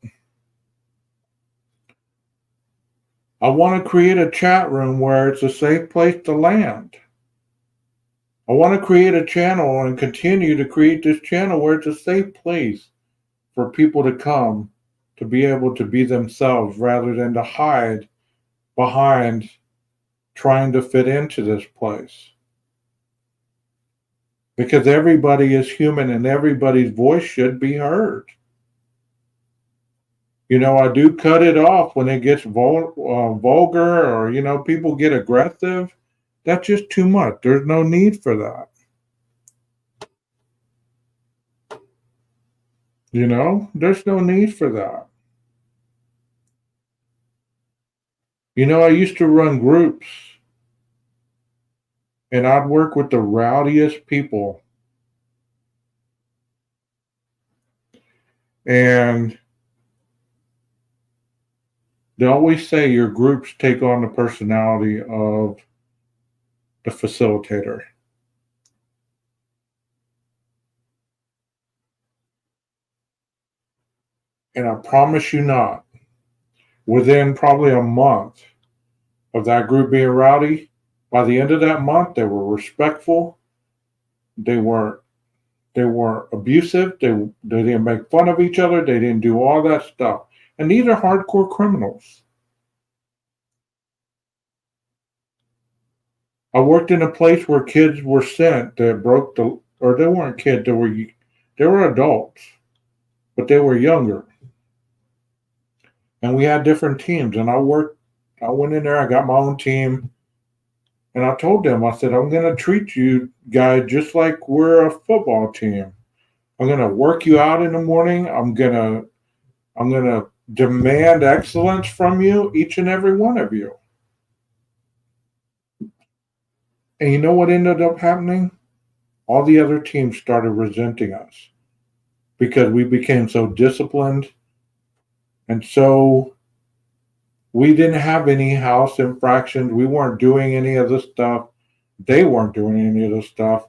I want to create a chat room where it's a safe place to land. I want to create a channel and continue to create this channel where it's a safe place for people to come to be able to be themselves rather than to hide behind trying to fit into this place. Because everybody is human and everybody's voice should be heard. You know, I do cut it off when it gets vulgar or, you know, people get aggressive. That's just too much. There's no need for that. You know, there's no need for that. You know, I used to run groups and I'd work with the rowdiest people. And they always say your groups take on the personality of the facilitator. And I promise you not, within probably a month of that group being rowdy, by the end of that month, they were respectful. They weren't abusive. They didn't make fun of each other. They didn't do all that stuff. And these are hardcore criminals. I worked in a place where kids were sent that broke the, or they weren't kids, they were adults, but they were younger. And we had different teams. And I went in there, I got my own team. And I told them, I said, I'm going to treat you guys just like we're a football team. I'm going to work you out in the morning. I'm going to demand excellence from you, each and every one of you. And you know what ended up happening? All the other teams started resenting us because we became so disciplined. And so we didn't have any house infractions. We weren't doing any of this stuff. They weren't doing any of this stuff.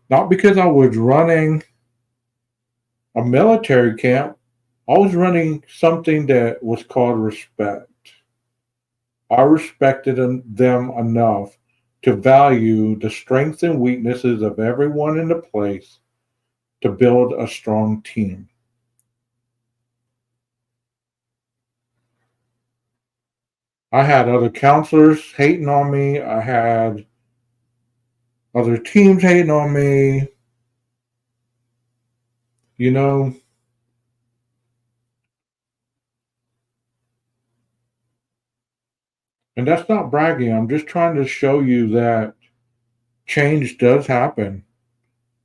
Not because I was running a military camp. I was running something that was called respect. I respected them enough to value the strengths and weaknesses of everyone in the place to build a strong team. I had other counselors hating on me. I had other teams hating on me. You know, and that's not bragging. I'm just trying to show you that change does happen,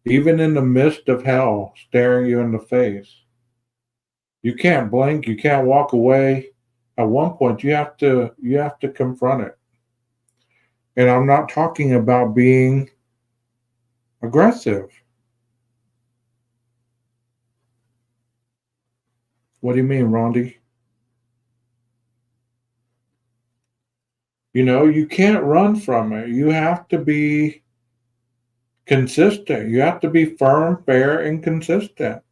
even in the midst of hell staring you in the face. You can't blink. You can't walk away. At one point, you have to confront it. And I'm not talking about being aggressive. What do you mean, Rondi? You can't run from it. You have to be consistent. You have to be firm, fair, and consistent.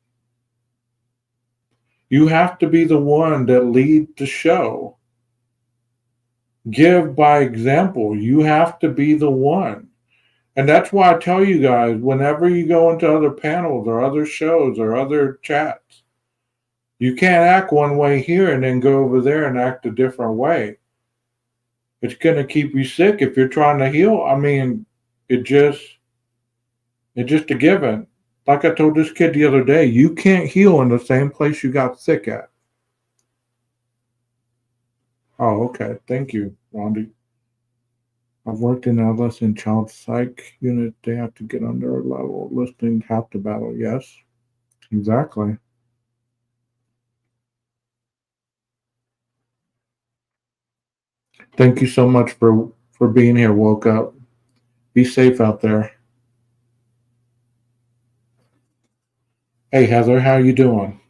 You have to be the one that leads the show. Give by example. You have to be the one. And that's why I tell you guys, whenever you go into other panels or other shows or other chats, you can't act one way here and then go over there and act a different way. It's going to keep you sick if you're trying to heal. I mean, it's just a given. Like I told this kid the other day, you can't heal in the same place you got sick at. Oh, okay. Thank you, Rondi. I've worked in adolescent child psych unit. They have to get under a level. Listening half the battle. Yes, exactly. Thank you so much for being here. Woke up. Be safe out there. Hey Heather, how you doing?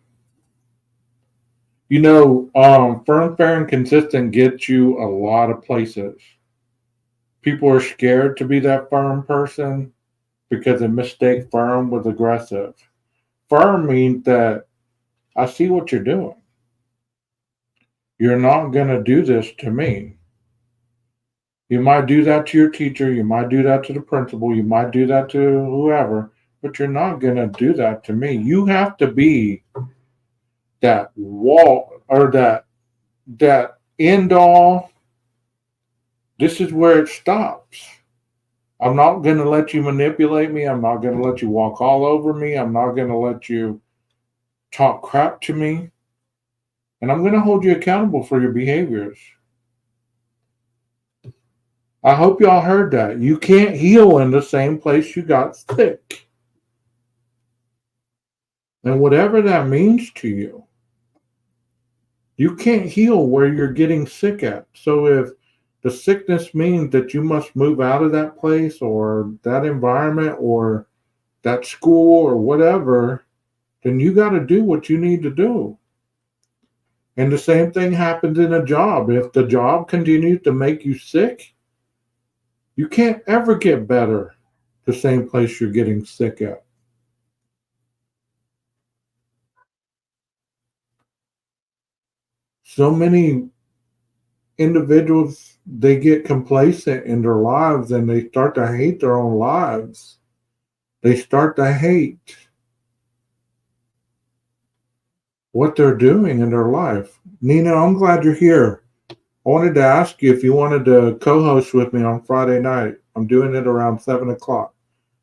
Firm, fair, and consistent gets you a lot of places. People are scared to be that firm person because they mistake firm with aggressive. Firm means that I see what you're doing. You're not going to do this to me. You might do that to your teacher. You might do that to the principal. You might do that to whoever, but you're not going to do that to me. You have to be that wall or that end all. This is where it stops. I'm not going to let you manipulate me. I'm not going to let you walk all over me. I'm not going to let you talk crap to me. And I'm going to hold you accountable for your behaviors. I hope y'all heard that. You can't heal in the same place you got sick. And whatever that means to you, you can't heal where you're getting sick at. So if the sickness means that you must move out of that place or that environment or that school or whatever, then you got to do what you need to do. And the same thing happens in a job. If the job continues to make you sick, you can't ever get better the same place you're getting sick at. So many individuals, they get complacent in their lives and they start to hate their own lives. They start to hate what they're doing in their life. Nina, I'm glad you're here. I wanted to ask you if you wanted to co-host with me on Friday night. I'm doing it around 7 o'clock.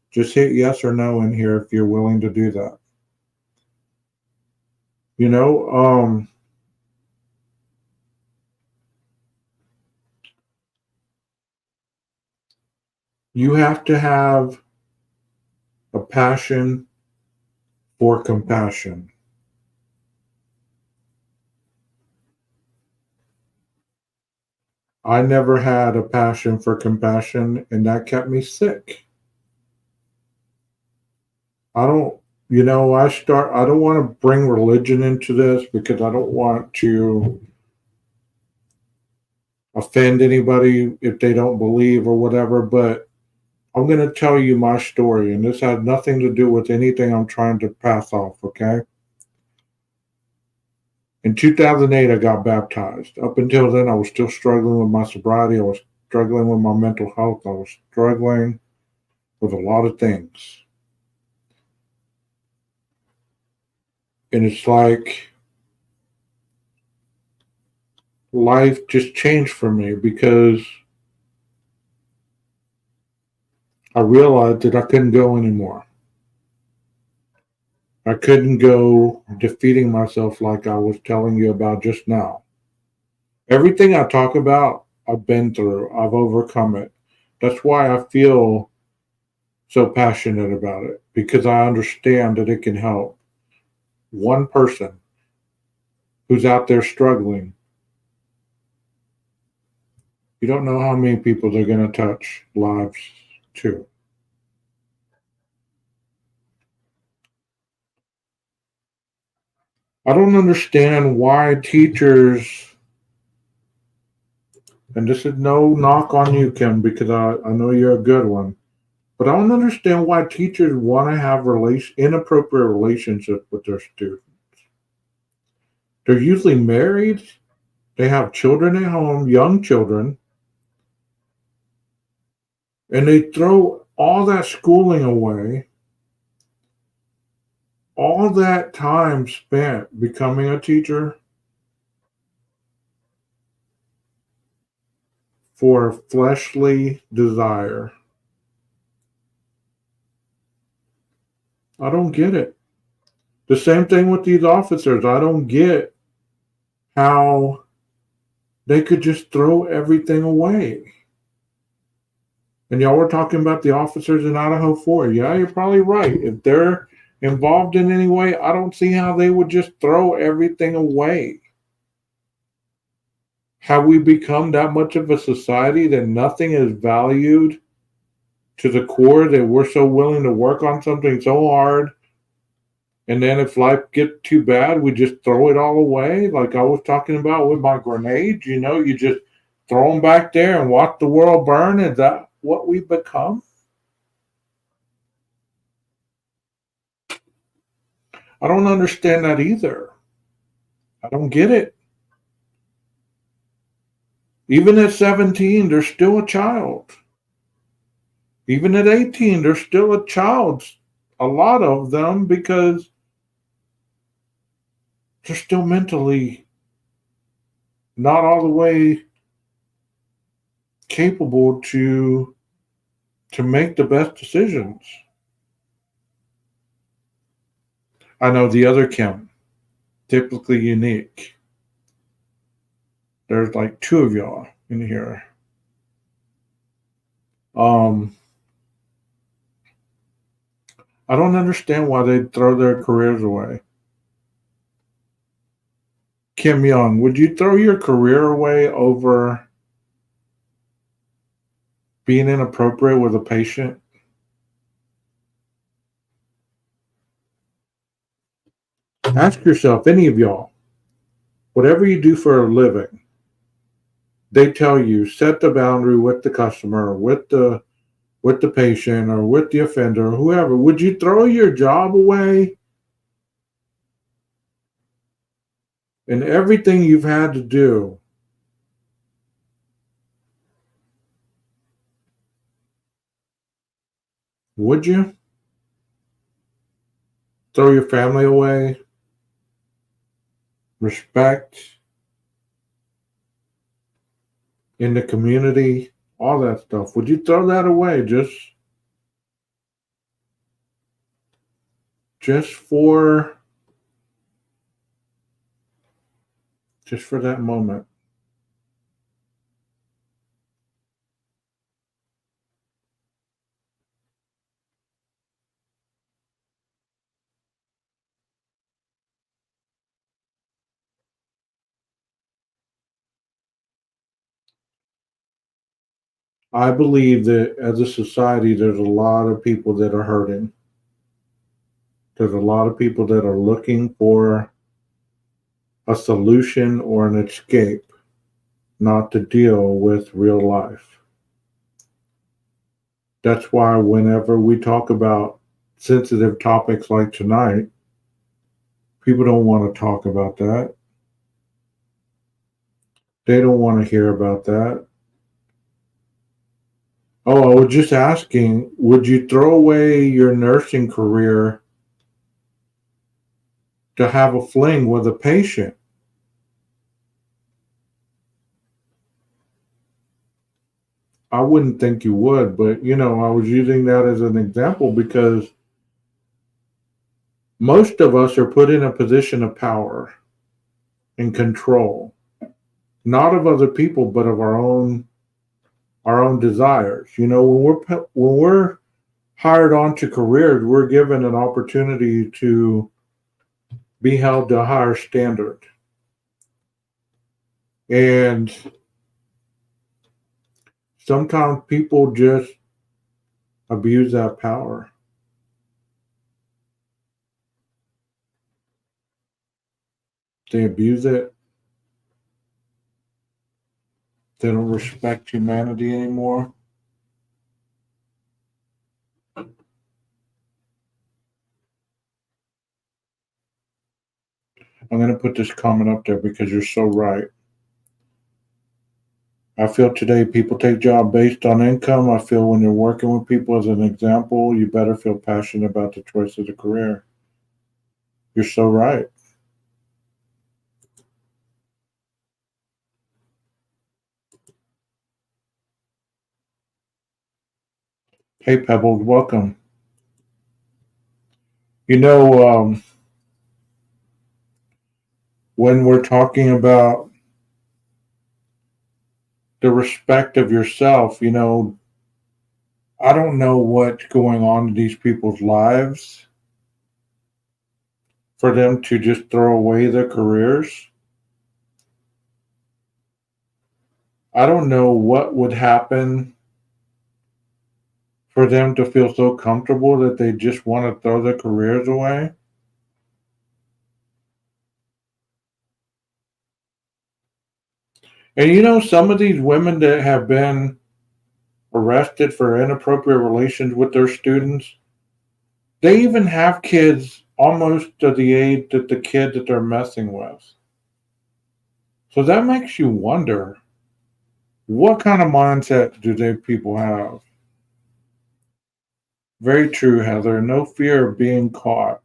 Just hit yes or no in here if you're willing to do that. You have to have a passion for compassion. I never had a passion for compassion, and that kept me sick. I don't, I don't want to bring religion into this because I don't want to offend anybody if they don't believe or whatever, but I'm going to tell you my story, and this has nothing to do with anything I'm trying to pass off, okay? In 2008, I got baptized. Up until then, I was still struggling with my sobriety. I was struggling with my mental health. I was struggling with a lot of things. And it's like life just changed for me because I realized that I couldn't go anymore. I couldn't go defeating myself like I was telling you about just now. Everything I talk about, I've been through, I've overcome it. That's why I feel so passionate about it, because I understand that it can help one person who's out there struggling. You don't know how many people they're going to touch lives too. I don't understand why teachers, and this is no knock on you, Kim, because I know you're a good one, but I don't understand why teachers want to have inappropriate relationships with their students. They're usually married, they have children at home, young children, and they throw all that schooling away, all that time spent becoming a teacher for a fleshly desire. I don't get it. The same thing with these officers. I don't get how they could just throw everything away. And y'all were talking about the officers in Idaho 4. Yeah, you're probably right. If they're involved in any way, I don't see how they would just throw everything away. Have we become that much of a society that nothing is valued to the core, that we're so willing to work on something so hard, and then if life gets too bad, we just throw it all away? Like I was talking about with my grenades, you just throw them back there and watch the world burn. Is that what we've become? I don't understand that either. I don't get it. Even at 17, they're still a child. Even at 18, they're still a child. A lot of them, because they're still mentally not all the way capable to make the best decisions. I know the other Kim, typically unique. There's like two of y'all in here. I don't understand why they throw their careers away. Kim Young, would you throw your career away over being inappropriate with a patient? Ask yourself, any of y'all, whatever you do for a living, they tell you set the boundary with the customer, with the patient, or with the offender, or whoever. Would you throw your job away and everything you've had to do? Would you throw your family away? Respect in the community, all that stuff. Would you throw that away just for that moment? I believe that as a society, there's a lot of people that are hurting. There's a lot of people that are looking for a solution or an escape, not to deal with real life. That's why whenever we talk about sensitive topics like tonight, people don't want to talk about that. They don't want to hear about that. Oh, I was just asking, would you throw away your nursing career to have a fling with a patient? I wouldn't think you would, but I was using that as an example because most of us are put in a position of power and control, not of other people, but of our own desires. When we're hired onto careers, we're given an opportunity to be held to a higher standard. And sometimes people just abuse that power. They abuse it. They don't respect humanity anymore. I'm going to put this comment up there because you're so right. I feel today people take job based on income. I feel when you're working with people as an example, you better feel passionate about the choice of the career. You're so right. Hey, Pebbles, welcome. When we're talking about the respect of yourself, I don't know what's going on in these people's lives for them to just throw away their careers. I don't know what would happen for them to feel so comfortable that they just want to throw their careers away. And some of these women that have been arrested for inappropriate relations with their students, they even have kids almost to the age that the kid that they're messing with. So that makes you wonder, what kind of mindset do they people have? Very true, Heather. No fear of being caught.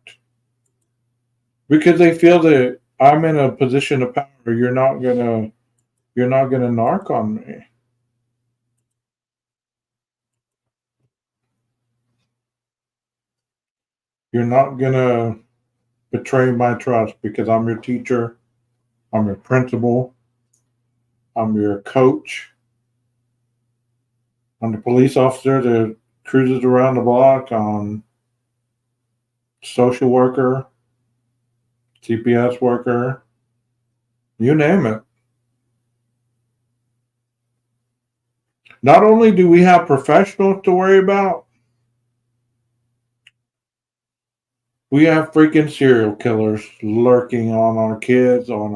Because they feel that I'm in a position of power, you're not gonna narc on me. You're not gonna betray my trust because I'm your teacher, I'm your principal, I'm your coach, I'm the police officer that cruises around the block, social worker, CPS worker, you name it. Not only do we have professionals to worry about, we have freaking serial killers lurking on our kids, on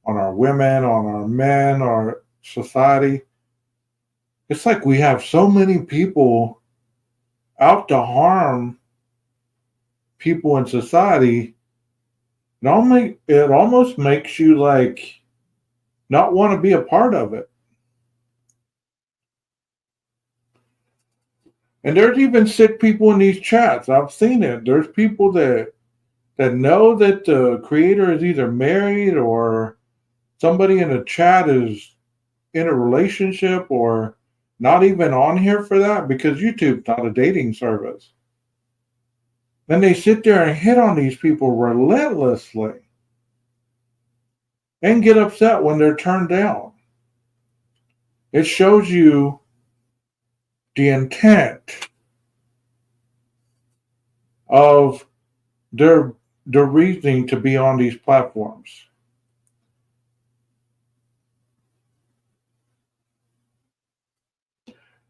our women, on our men, our society. It's like we have so many people out to harm people in society. It almost makes you like not want to be a part of it. And there's even sick people in these chats. I've seen it. There's people that know that the creator is either married or somebody in the chat is in a relationship or not even on here for that because YouTube's not a dating service. Then they sit there and hit on these people relentlessly and get upset when they're turned down. It shows you the intent of their reasoning to be on these platforms.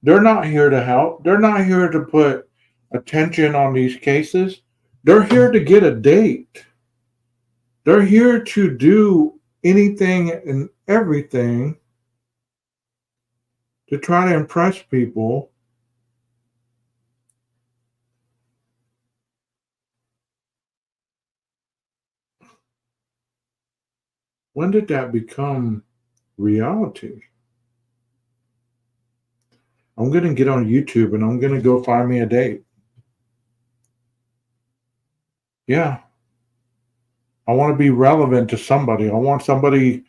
They're not here to help. They're not here to put attention on these cases. They're here to get a date. They're here to do anything and everything to try to impress people. When did that become reality? I'm going to get on YouTube and I'm going to go find me a date. Yeah. I want to be relevant to somebody. I want somebody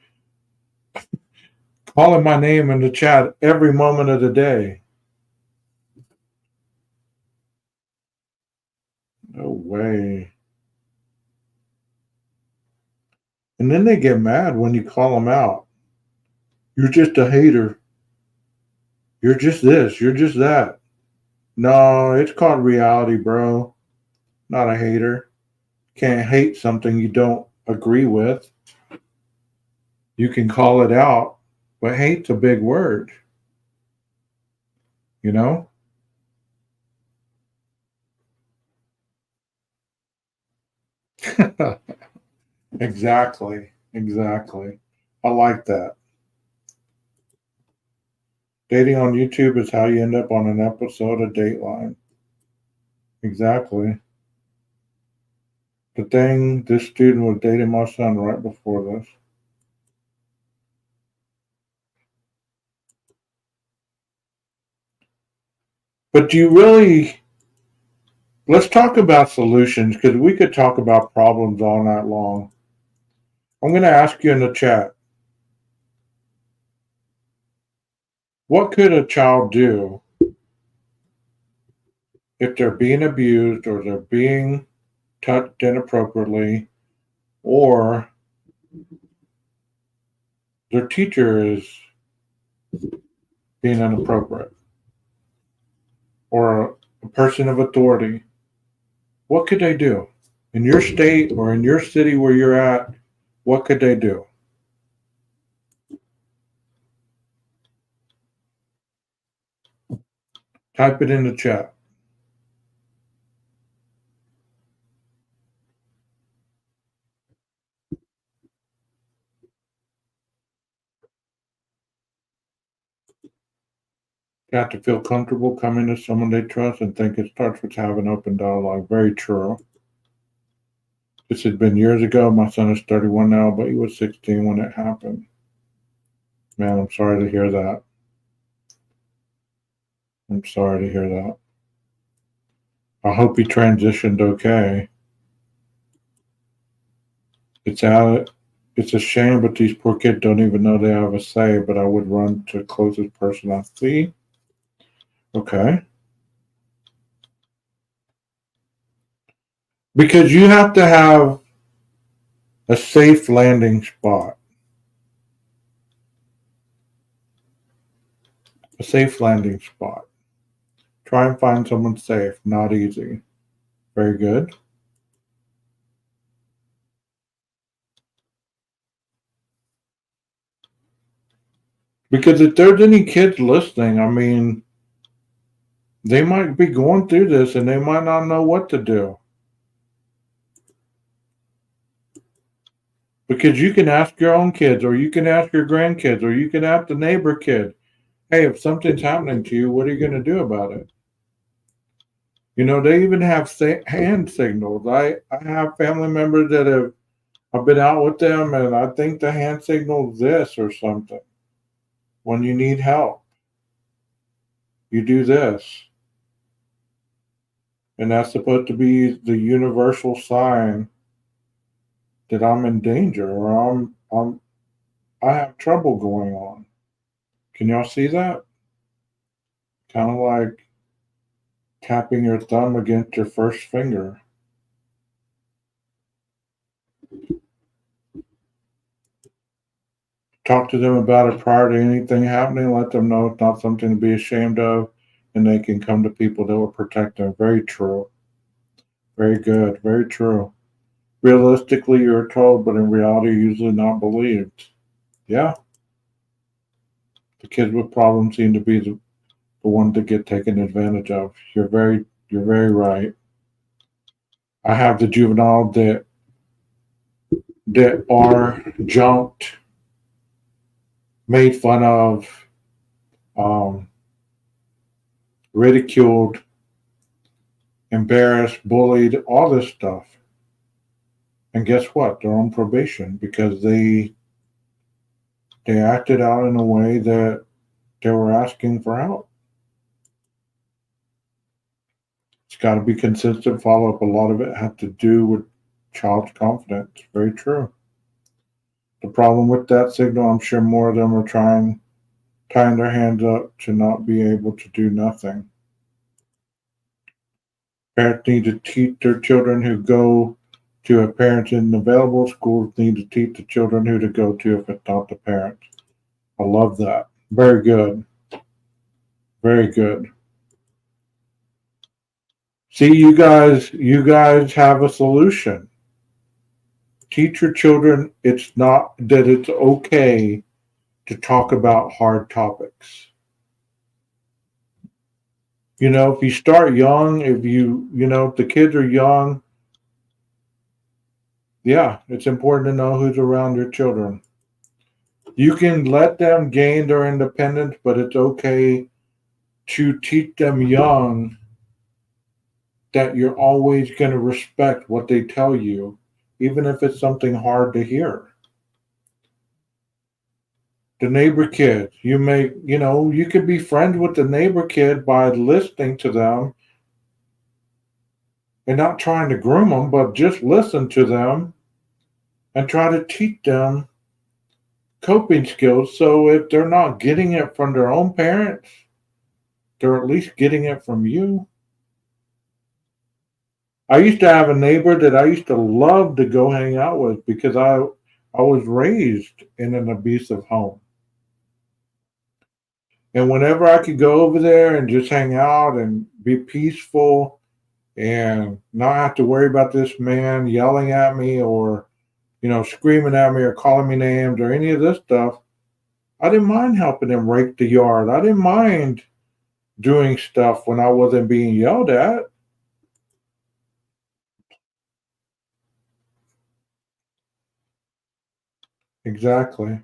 calling my name in the chat every moment of the day. No way. And then they get mad when you call them out. You're just a hater. You're just this. You're just that. No, it's called reality, bro. Not a hater. Can't hate something you don't agree with. You can call it out, but hate's a big word. You know? Exactly. Exactly. I like that. Dating on YouTube is how you end up on an episode of Dateline. Exactly. The thing, this student was dating my son right before this. But do you really, let's talk about solutions because we could talk about problems all night long. I'm going to ask you in the chat, what could a child do if they're being abused or they're being touched inappropriately or their teacher is being inappropriate or a person of authority? What could they do? In your state or in your city where you're at, what could they do? Type it in the chat. You have to feel comfortable coming to someone they trust and think it starts with having open dialogue. Very true. This had been years ago. My son is 31 now, but he was 16 when it happened. Man, I'm sorry to hear that. I'm sorry to hear that. I hope he transitioned okay. It's a shame, but these poor kids don't even know they have a say, but I would run to the closest person I see. Okay. Because you have to have a safe landing spot. A safe landing spot. Try and find someone safe. Not easy. Very good. Because if there's any kids listening, I mean, they might be going through this and they might not know what to do. Because you can ask your own kids, or you can ask your grandkids, or you can ask the neighbor kid, hey, if something's happening to you, what are you going to do about it? You know, they even have hand signals. I have family members that I've been out with them, and I think the hand signal is this or something. When you need help, you do this. And that's supposed to be the universal sign that I'm in danger or I have trouble going on. Can y'all see that? Kind of like tapping your thumb against your first finger. Talk to them about it prior to anything happening. Let them know it's not something to be ashamed of, and they can come to people that will protect them. Very true. Very good. Very true. Realistically, you're told, but in reality, usually not believed. Yeah. The kids with problems seem to be the ones that get taken advantage of. You're very right. I have the juvenile that are jumped, made fun of, ridiculed, embarrassed, bullied, all this stuff. And guess what? They're on probation because they acted out in a way that they were asking for help. It's got to be consistent follow-up. A lot of it has to do with child's confidence. Very true. The problem with that signal, I'm sure more of them are trying tying their hands up to not be able to do nothing. Parents need to teach their children who go to a parents in available schools need to teach the children who to go to if it's not the parents. I love that. Very good. Very good. See, you guys have a solution. Teach your children it's not that it's okay to talk about hard topics. If you start young, if if the kids are young, yeah, it's important to know who's around your children. You can let them gain their independence, but it's okay to teach them young that you're always going to respect what they tell you, even if it's something hard to hear. The neighbor kid, you could be friends with the neighbor kid by listening to them and not trying to groom them, but just listen to them and try to teach them coping skills. So if they're not getting it from their own parents, they're at least getting it from you. I used to have a neighbor that I used to love to go hang out with because I was raised in an abusive home. And whenever I could go over there and just hang out and be peaceful and not have to worry about this man yelling at me or, screaming at me or calling me names or any of this stuff, I didn't mind helping him rake the yard. I didn't mind doing stuff when I wasn't being yelled at. Exactly.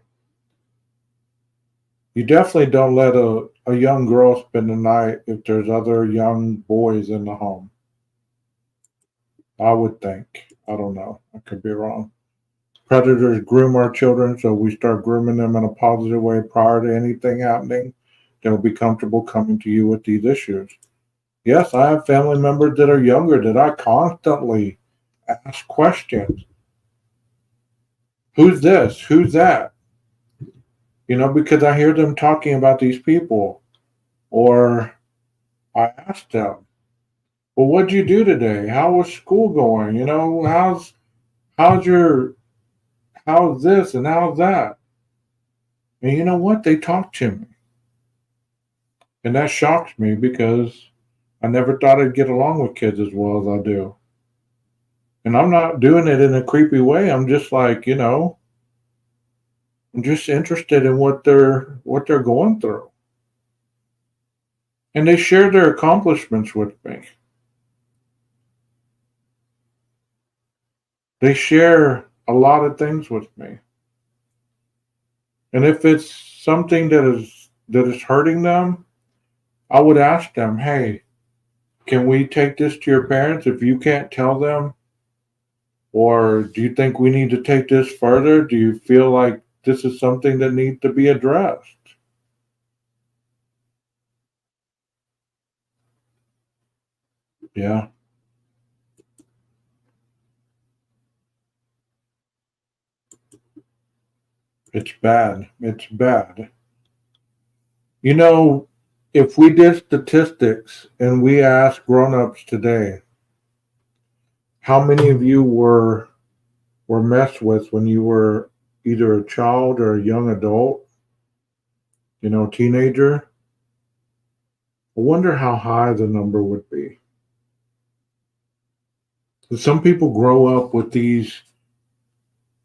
You definitely don't let a young girl spend the night if there's other young boys in the home. I would think. I don't know. I could be wrong. Predators groom our children, so we start grooming them in a positive way prior to anything happening. They'll be comfortable coming to you with these issues. Yes, I have family members that are younger that I constantly ask questions. Who's this? Who's that? Because I hear them talking about these people. Or I ask them, well, what'd you do today? How was school going? How's this and how's that? And you know what? They talk to me. And that shocks me because I never thought I'd get along with kids as well as I do. And I'm not doing it in a creepy way. I'm just like, I'm just interested in what they're going through. And they share their accomplishments with me. They share a lot of things with me. And if it's something that is hurting them, I would ask them, hey, can we take this to your parents if you can't tell them? Or do you think we need to take this further? Do you feel like this is something that needs to be addressed? Yeah. It's bad. It's bad. If we did statistics and we asked grown-ups today, how many of you were messed with when you were either a child or a young adult, teenager? I wonder how high the number would be. Some people grow up with these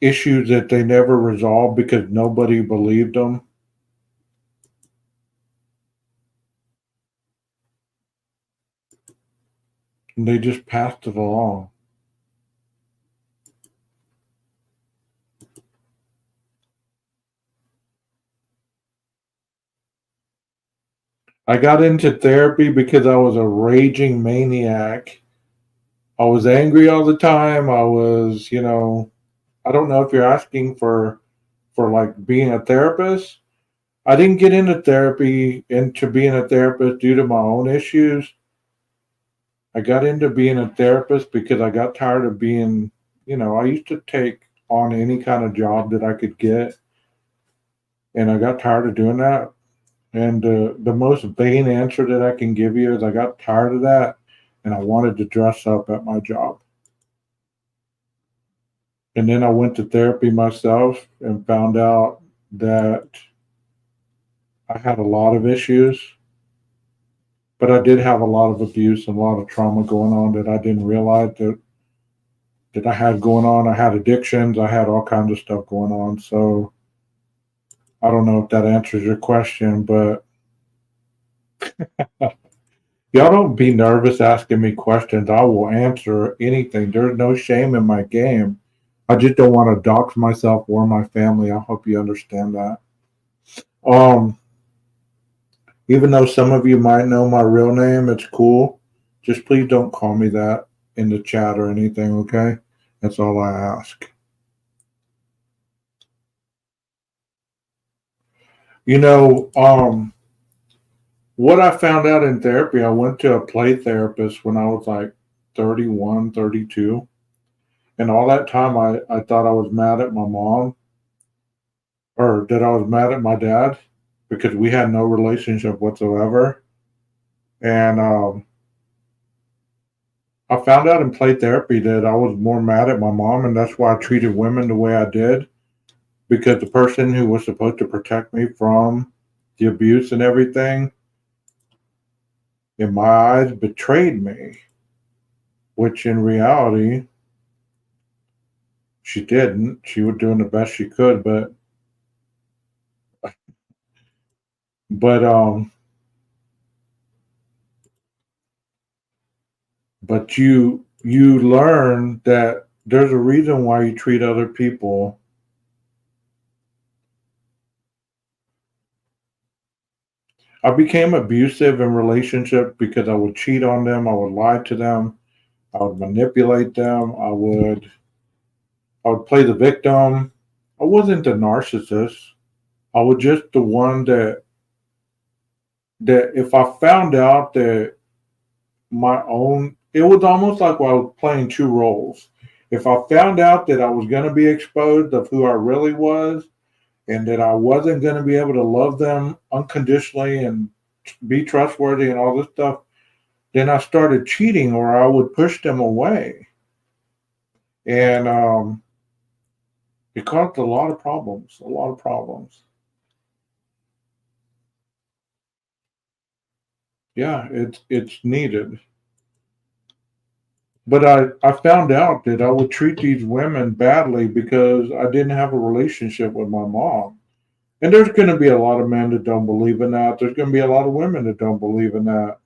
issues that they never resolved because nobody believed them. And they just passed it along. I got into therapy because I was a raging maniac. I was angry all the time. I was, I don't know if you're asking for like being a therapist. I didn't get into being a therapist due to my own issues. I got into being a therapist because I got tired of being, I used to take on any kind of job that I could get. And I got tired of doing that. And the most vain answer that I can give you is I got tired of that and I wanted to dress up at my job. And then I went to therapy myself and found out that I had a lot of issues, but I did have a lot of abuse and a lot of trauma going on that I didn't realize that I had going on. I had addictions, I had all kinds of stuff going on. So I don't know if that answers your question, but y'all don't be nervous asking me questions. I will answer anything. There's no shame in my game. I just don't want to dox myself or my family. I hope you understand that. Um, Even though some of you might know my real name, it's cool. Just please don't call me that in the chat or anything, okay? That's all I ask. You know, what I found out in therapy, I went to a play therapist when I was like 31, 32. And all that time, I thought I was mad at my mom or that I was mad at my dad because we had no relationship whatsoever. And I found out in play therapy that I was more mad at my mom, and that's why I treated women the way I did because the person who was supposed to protect me from the abuse and everything, in my eyes, betrayed me, which in reality, she didn't. She was doing the best she could, but but you learn that there's a reason why you treat other people. I became abusive in relationships because I would cheat on them, I would lie to them, I would manipulate them, I would play the victim. I wasn't the narcissist. I was just the one that if I found out that my own, it was almost like I was playing two roles. If I found out that I was going to be exposed of who I really was and that I wasn't going to be able to love them unconditionally and be trustworthy and all this stuff, then I started cheating or I would push them away. And it caused a lot of problems, a lot of problems. Yeah, it's needed. But I found out that I would treat these women badly because I didn't have a relationship with my mom. And there's going to be a lot of men that don't believe in that. There's going to be a lot of women that don't believe in that.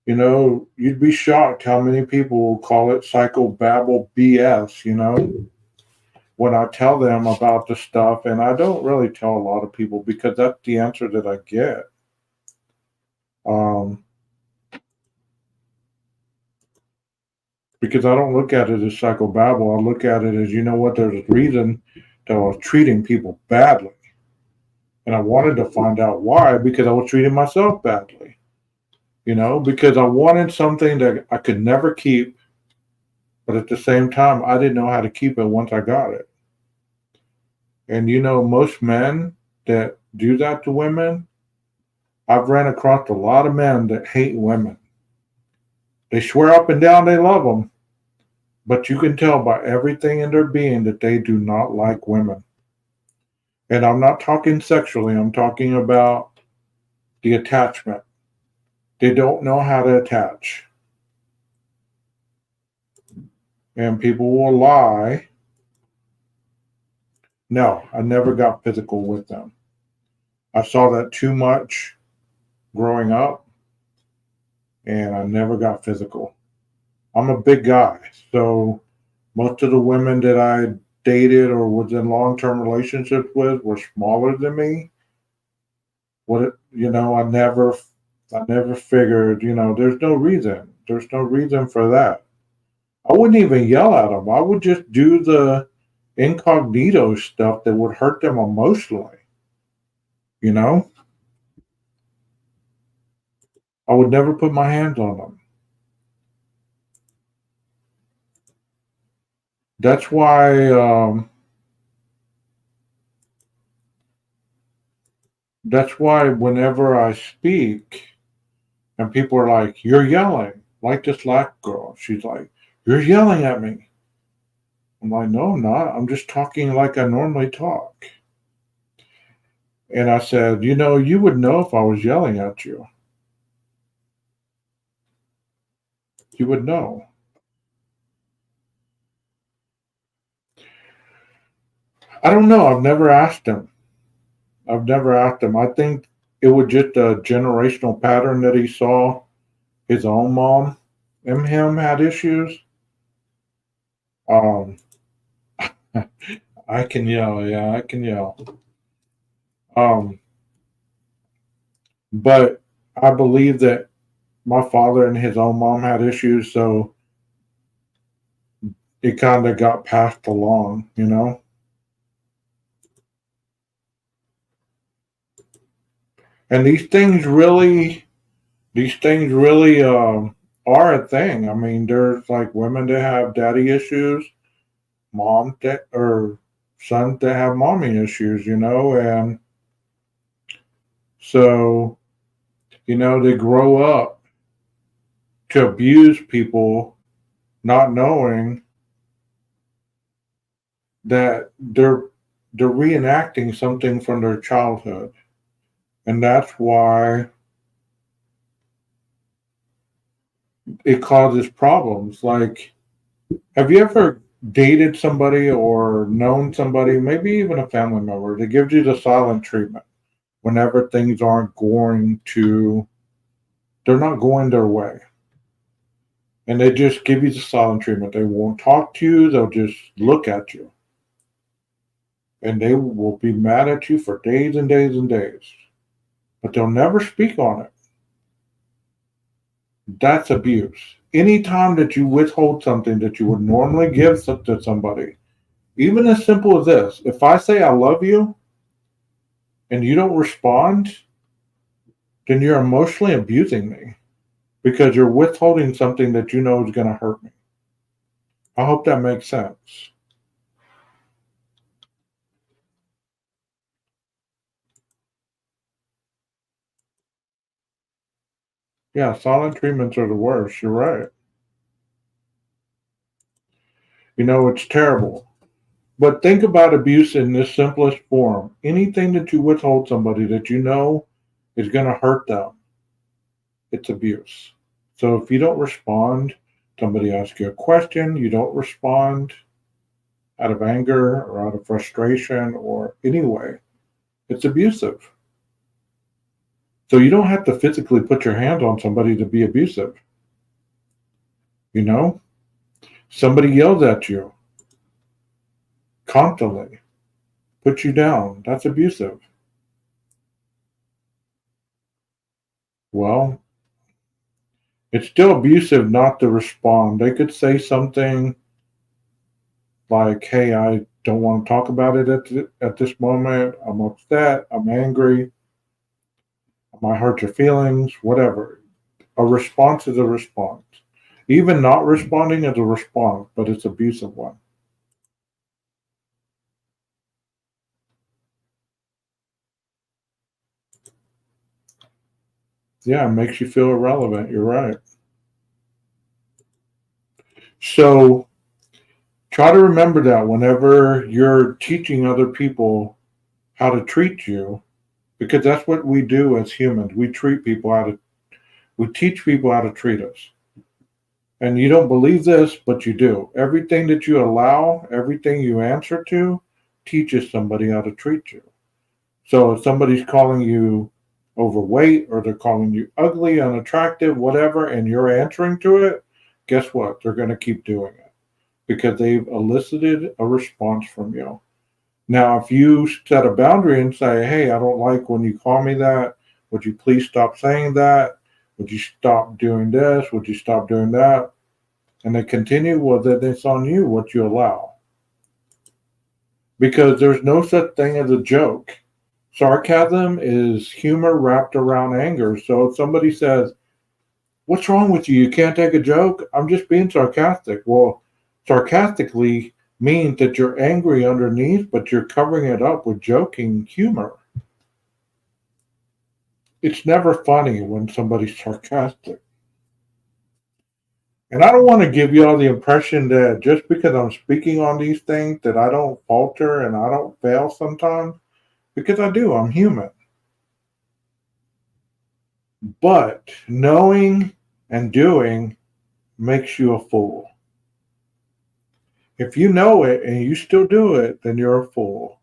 You know, you'd be shocked how many people will call it psychobabble BS, you know, when I tell them about the stuff. And I don't really tell a lot of people because that's the answer that I get. Um, because I don't look at it as psychobabble. I look at it as, you know what, there's a reason that I was treating people badly. And I wanted to find out why because I was treating myself badly, you know, because I wanted something that I could never keep. But at the same time, I didn't know how to keep it once I got it. And, you know, most men that do that to women, I've ran across a lot of men that hate women. They swear up and down they love them, but you can tell by everything in their being that they do not like women. And I'm not talking sexually, I'm talking about the attachment. They don't know how to attach. And people will lie. No, I never got physical with them. I saw that too much growing up, and I never got physical. I'm a big guy, so most of the women that I dated or was in long-term relationships with were smaller than me. You know, I never figured, you know, there's no reason. There's no reason for that. I wouldn't even yell at them. I would just do the incognito stuff that would hurt them emotionally. You know, I would never put my hands on them. That's why That's why whenever I speak and people are like, "You're yelling," like this black girl, she's like, "You're yelling at me." I'm like, "No, I'm not. I'm just talking like I normally talk." And I said, you would know if I was yelling at you. You would know. I don't know. I've never asked him. I think it was just a generational pattern that he saw. His own mom and him had issues. Um, I can yell. Yeah, I can yell. Um, but I believe that my father and his own mom had issues, so it kind of got passed along. And these things really are a thing. I mean, there's like women that have daddy issues, mom that or sons that have mommy issues, and so they grow up to abuse people, not knowing that they're reenacting something from their childhood, and that's why it causes problems. Like, have you ever dated somebody or known somebody, maybe even a family member, that gives you the silent treatment whenever things aren't they're not going their way? And they just give you the silent treatment. They won't talk to you, they'll just look at you. And they will be mad at you for days and days and days. But they'll never speak on it. That's abuse. Anytime that you withhold something that you would normally give to somebody, even as simple as this, if I say I love you and you don't respond, then you're emotionally abusing me because you're withholding something that you know is going to hurt me. I hope that makes sense. Yeah, silent treatments are the worst. You're right. It's terrible. But think about abuse in this simplest form. Anything that you withhold somebody that you know is going to hurt them, it's abuse. So if you don't respond, somebody asks you a question, you don't respond out of anger or out of frustration or any way, it's abusive. So you don't have to physically put your hands on somebody to be abusive. You know, somebody yells at you constantly, puts you down. That's abusive. Well, it's still abusive not to respond. They could say something like, "Hey, I don't want to talk about it at this moment. I'm upset. I'm angry. I might hurt your feelings, whatever." A response is a response. Even not responding is a response, but it's an abusive one. Yeah, it makes you feel irrelevant. You're right. So try to remember that whenever you're teaching other people how to treat you, because that's what we do as humans. We teach people how to treat us. And you don't believe this, but you do. Everything that you allow, everything you answer to, teaches somebody how to treat you. So if somebody's calling you overweight or they're calling you ugly, unattractive, whatever, and you're answering to it, guess what? They're going to keep doing it because they've elicited a response from you. Now, if you set a boundary and say, "Hey, I don't like when you call me that. Would you please stop saying that? Would you stop doing this? Would you stop doing that?" And they continue, well, then it's on you what you allow. Because there's no such thing as a joke. Sarcasm is humor wrapped around anger. So if somebody says, "What's wrong with you? You can't take a joke?" "I'm just being sarcastic." Well, sarcastically means that you're angry underneath, but you're covering it up with joking humor. It's never funny when somebody's sarcastic. And I don't want to give you all the impression that just because I'm speaking on these things that I don't falter and I don't fail sometimes, because I do. I'm human. But knowing and doing makes you a fool. If you know it and you still do it, then you're a fool.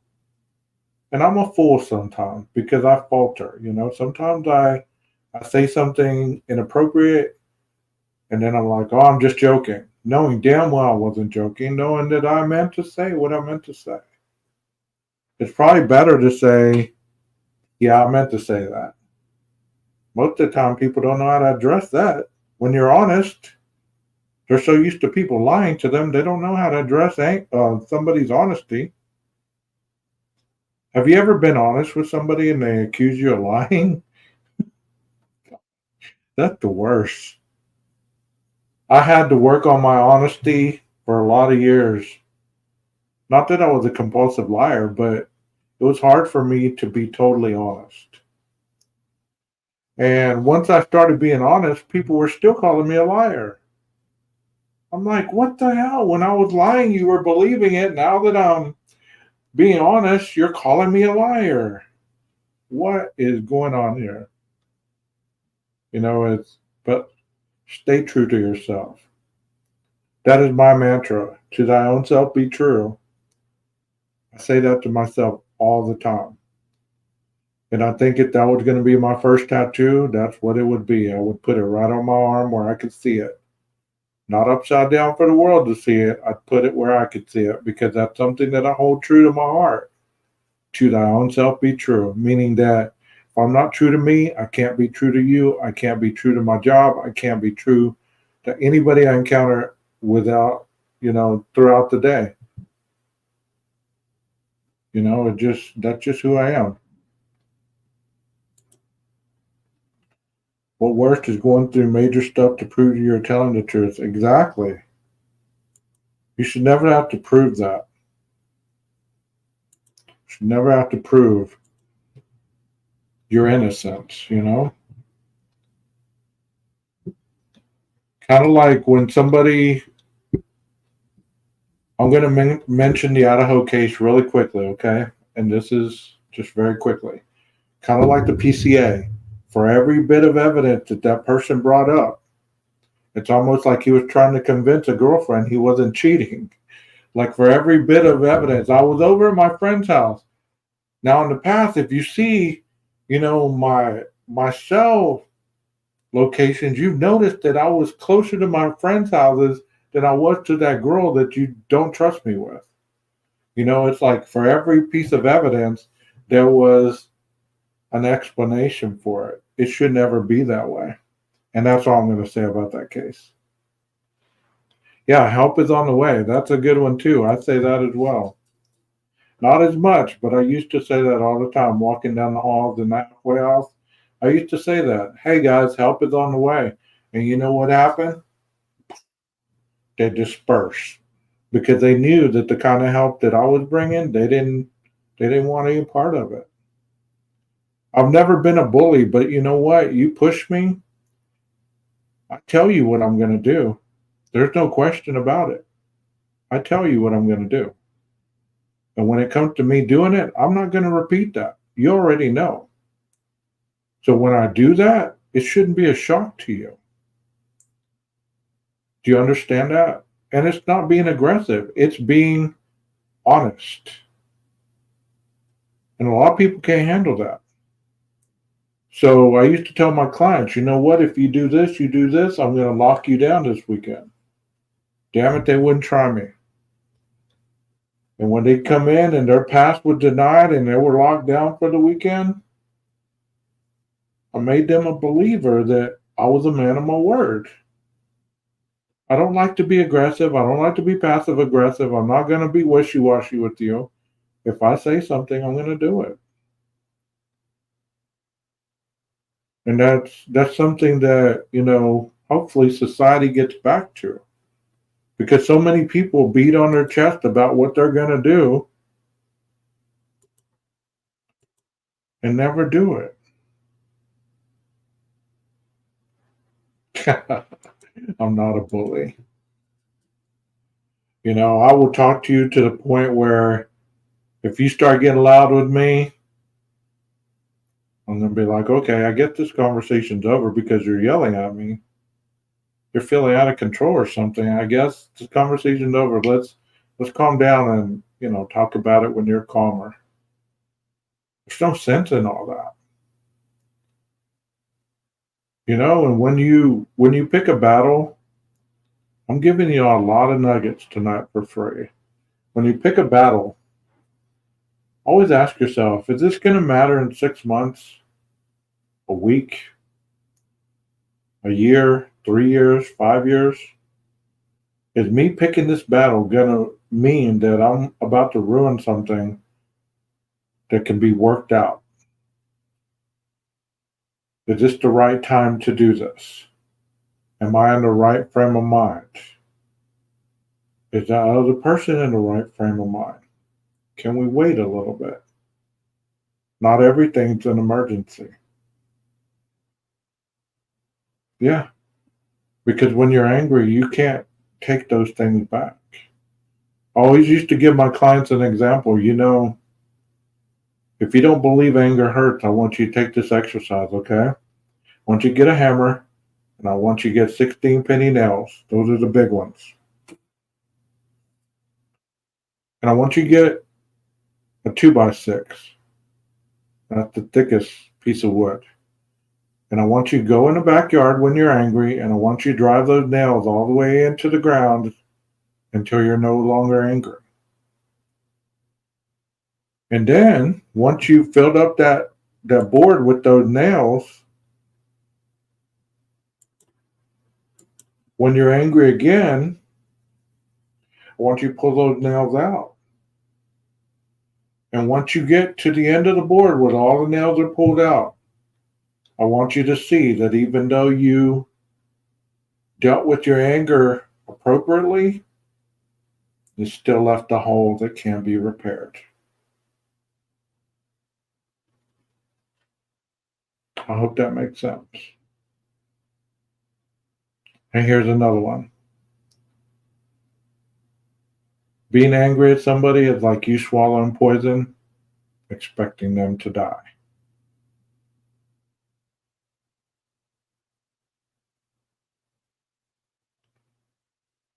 And I'm a fool sometimes because I falter. Sometimes I say something inappropriate and then I'm like, oh, I'm just joking. Knowing damn well I wasn't joking, knowing that I meant to say what I meant to say. It's probably better to say, yeah, I meant to say that. Most of the time, people don't know how to address that. When you're honest, they're so used to people lying to them, they don't know how to address somebody's honesty. Have you ever been honest with somebody and they accuse you of lying? That's the worst. I had to work on my honesty for a lot of years. Not that I was a compulsive liar, but it was hard for me to be totally honest. And once I started being honest, people were still calling me a liar. I'm like, what the hell? When I was lying, you were believing it. Now that I'm being honest, you're calling me a liar. What is going on here? But stay true to yourself. That is my mantra. To thy own self be true. I say that to myself all the time. And I think if that was going to be my first tattoo, that's what it would be. I would put it right on my arm where I could see it. Not upside down for the world to see it. I'd put it where I could see it because that's something that I hold true to my heart. To thy own self be true, meaning that if I'm not true to me, I can't be true to you. I can't be true to my job. I can't be true to anybody I encounter throughout the day. That's just who I am. What worst is going through major stuff to prove you're telling the truth? Exactly. You should never have to prove that. You should never have to prove your innocence, Kind of like when somebody, I'm going to mention the Idaho case really quickly, okay? And this is just very quickly. Kind of like the PCA. For every bit of evidence that person brought up, it's almost like he was trying to convince a girlfriend he wasn't cheating. Like for every bit of evidence, I was over at my friend's house. Now in the past, if you see, my cell locations, you've noticed that I was closer to my friends' houses than I was to that girl that you don't trust me with. It's like for every piece of evidence, there was an explanation for it. It should never be that way. And that's all I'm going to say about that case. Yeah, help is on the way. That's a good one too. I say that as well. Not as much, but I used to say that all the time, walking down the halls in that halfway house. I used to say that. Hey guys, help is on the way. And you know what happened? They dispersed because they knew that the kind of help that I was bringing, they didn't want any part of it. I've never been a bully, but you know what? You push me, I tell you what I'm going to do. There's no question about it. I tell you what I'm going to do. And when it comes to me doing it, I'm not going to repeat that. You already know. So when I do that, it shouldn't be a shock to you. Do you understand that? And it's not being aggressive. It's being honest. And a lot of people can't handle that. So I used to tell my clients, you know what? If you do this, I'm going to lock you down this weekend. Damn it, they wouldn't try me. And when they come in and their pass was denied and they were locked down for the weekend, I made them a believer that I was a man of my word. I don't like to be aggressive. I don't like to be passive aggressive. I'm not going to be wishy-washy with you. If I say something, I'm going to do it. And that's something that, hopefully society gets back to. Because so many people beat on their chest about what they're going to do and never do it. I'm not a bully. You know, I will talk to you to the point where if you start getting loud with me, I'm going to be like, okay, I get this conversation's over because you're yelling at me. You're feeling out of control or something. I guess this conversation's over. Let's calm down and, talk about it when you're calmer. There's no sense in all that. And when you pick a battle, I'm giving you a lot of nuggets tonight for free. When you pick a battle, always ask yourself, is this going to matter in 6 months, a week, a year, 3 years, 5 years? Is me picking this battle going to mean that I'm about to ruin something that can be worked out? Is this the right time to do this? Am I in the right frame of mind? Is that other person in the right frame of mind? Can we wait a little bit? Not everything's an emergency. Yeah, because when you're angry, you can't take those things back. I always used to give my clients an example. If you don't believe anger hurts, I want you to take this exercise, okay? I want you to get a hammer, and I want you to get 16 penny nails. Those are the big ones. And I want you to get a 2x6. That's the thickest piece of wood. And I want you to go in the backyard when you're angry, and I want you to drive those nails all the way into the ground until you're no longer angry. And then, once you've filled up that board with those nails, when you're angry again, I want you to pull those nails out. And once you get to the end of the board where all the nails are pulled out, I want you to see that even though you dealt with your anger appropriately, you still left a hole that can be repaired. I hope that makes sense. And here's another one. Being angry at somebody is like you swallowing poison, expecting them to die.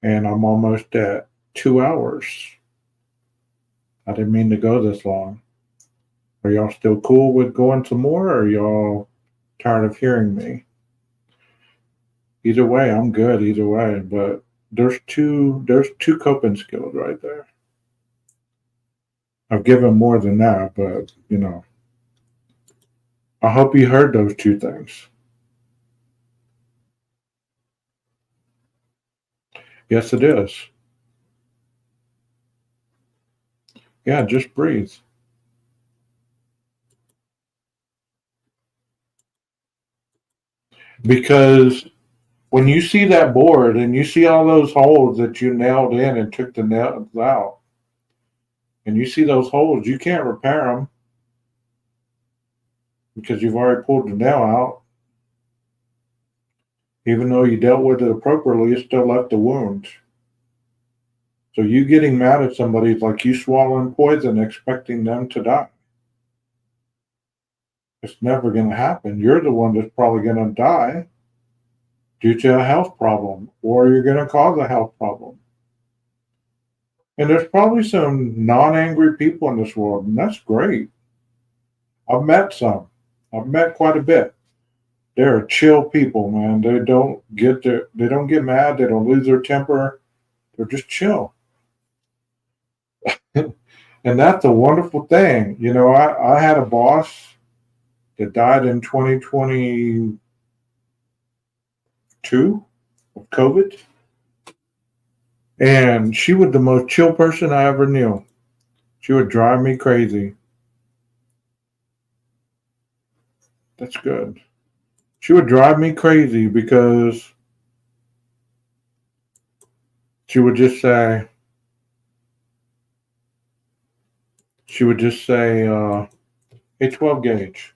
And I'm almost at 2 hours. I didn't mean to go this long. Are y'all still cool with going some more, or are y'all tired of hearing me? Either way, I'm good either way, but there's two coping skills right there. I've given more than that, but I hope you heard those two things. Yes, it is. Yeah, just breathe. Because when you see that board and you see all those holes that you nailed in and took the nails out, and you see those holes, you can't repair them because you've already pulled the nail out. Even though you dealt with it appropriately, it still left a wound. So you getting mad at somebody is like you swallowing poison expecting them to die. It's never going to happen. You're the one that's probably going to die due to a health problem, or you're going to cause a health problem. And there's probably some non-angry people in this world, and that's great. I've met some. I've met quite a bit. They're chill people, man. They don't get mad. They don't lose their temper. They're just chill. And that's a wonderful thing. I had a boss that died in 2022 of COVID. And she was the most chill person I ever knew. She would drive me crazy. That's good. She would drive me crazy because she would just say, hey, 12 gauge,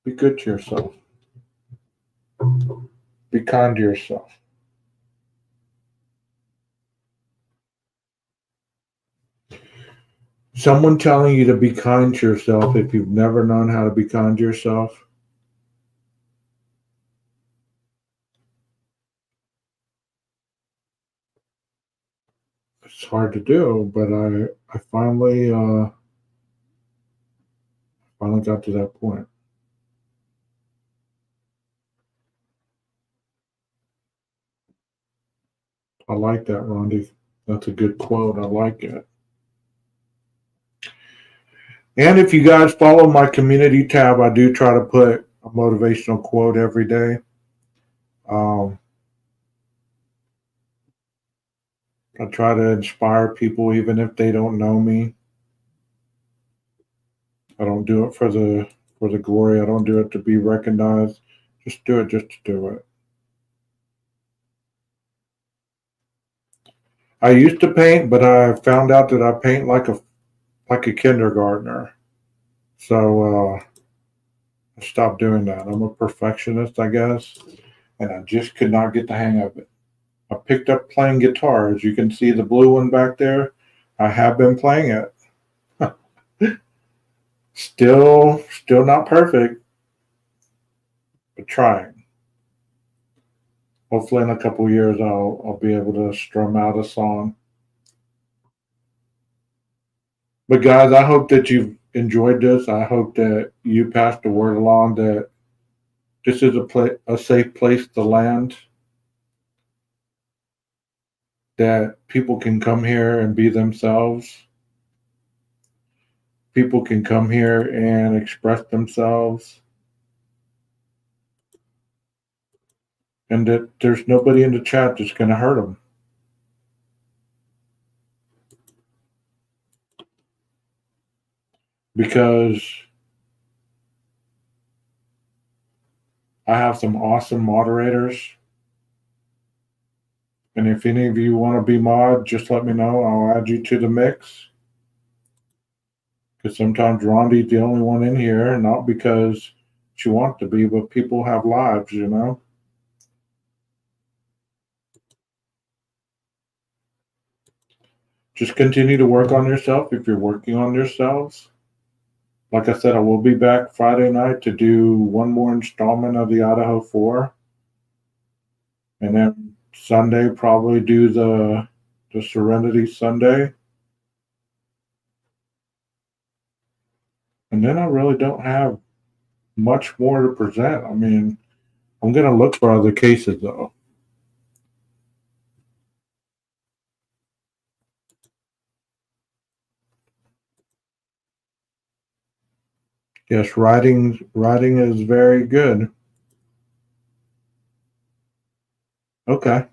be good to yourself. kind to yourself. Someone telling you to be kind to yourself if you've never known how to be kind to yourself. It's hard to do, but I finally got to that point. I like that, Rondi. That's a good quote. I like it. And if you guys follow my community tab, I do try to put a motivational quote every day. I try to inspire people even if they don't know me. I don't do it for the glory. I don't do it to be recognized. Just do it just to do it. I used to paint, but I found out that I paint like a kindergartner. So I stopped doing that. I'm a perfectionist, I guess, and I just could not get the hang of it. I picked up playing guitar. As you can see, the blue one back there, I have been playing it. Still not perfect, but trying. Hopefully, in a couple of years, I'll be able to strum out a song. But guys, I hope that you've enjoyed this. I hope that you passed the word along that this is a safe place to land. That people can come here and be themselves. People can come here and express themselves. And that there's nobody in the chat that's going to hurt them. Because I have some awesome moderators. And if any of you want to be mod, just let me know. I'll add you to the mix. Because sometimes Rondi's the only one in here, not because she wants to be, but people have lives, you know? Just continue to work on yourself if you're working on yourselves. Like I said, I will be back Friday night to do one more installment of the Idaho 4. And then Sunday, probably do the Serenity Sunday. And then I really don't have much more to present. I mean, I'm going to look for other cases, though. Yes, writing is very good. Okay.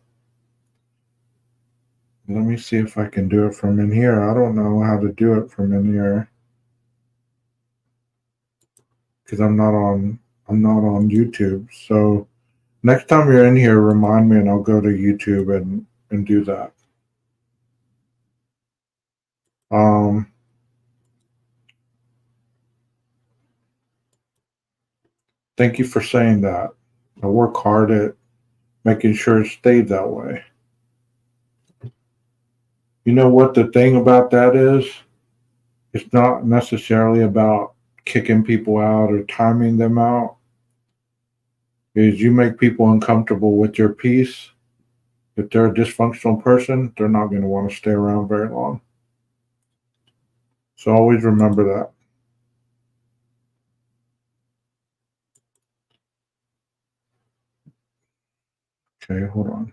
Let me see if I can do it from in here. I don't know how to do it from in here. Because I'm not on YouTube. So next time you're in here, remind me and I'll go to YouTube and do that. Thank you for saying that. I work hard at making sure it stayed that way. You know what the thing about that is? It's not necessarily about kicking people out or timing them out. Is you make people uncomfortable with your piece. If they're a dysfunctional person, they're not going to want to stay around very long. So always remember that. Okay, hold on.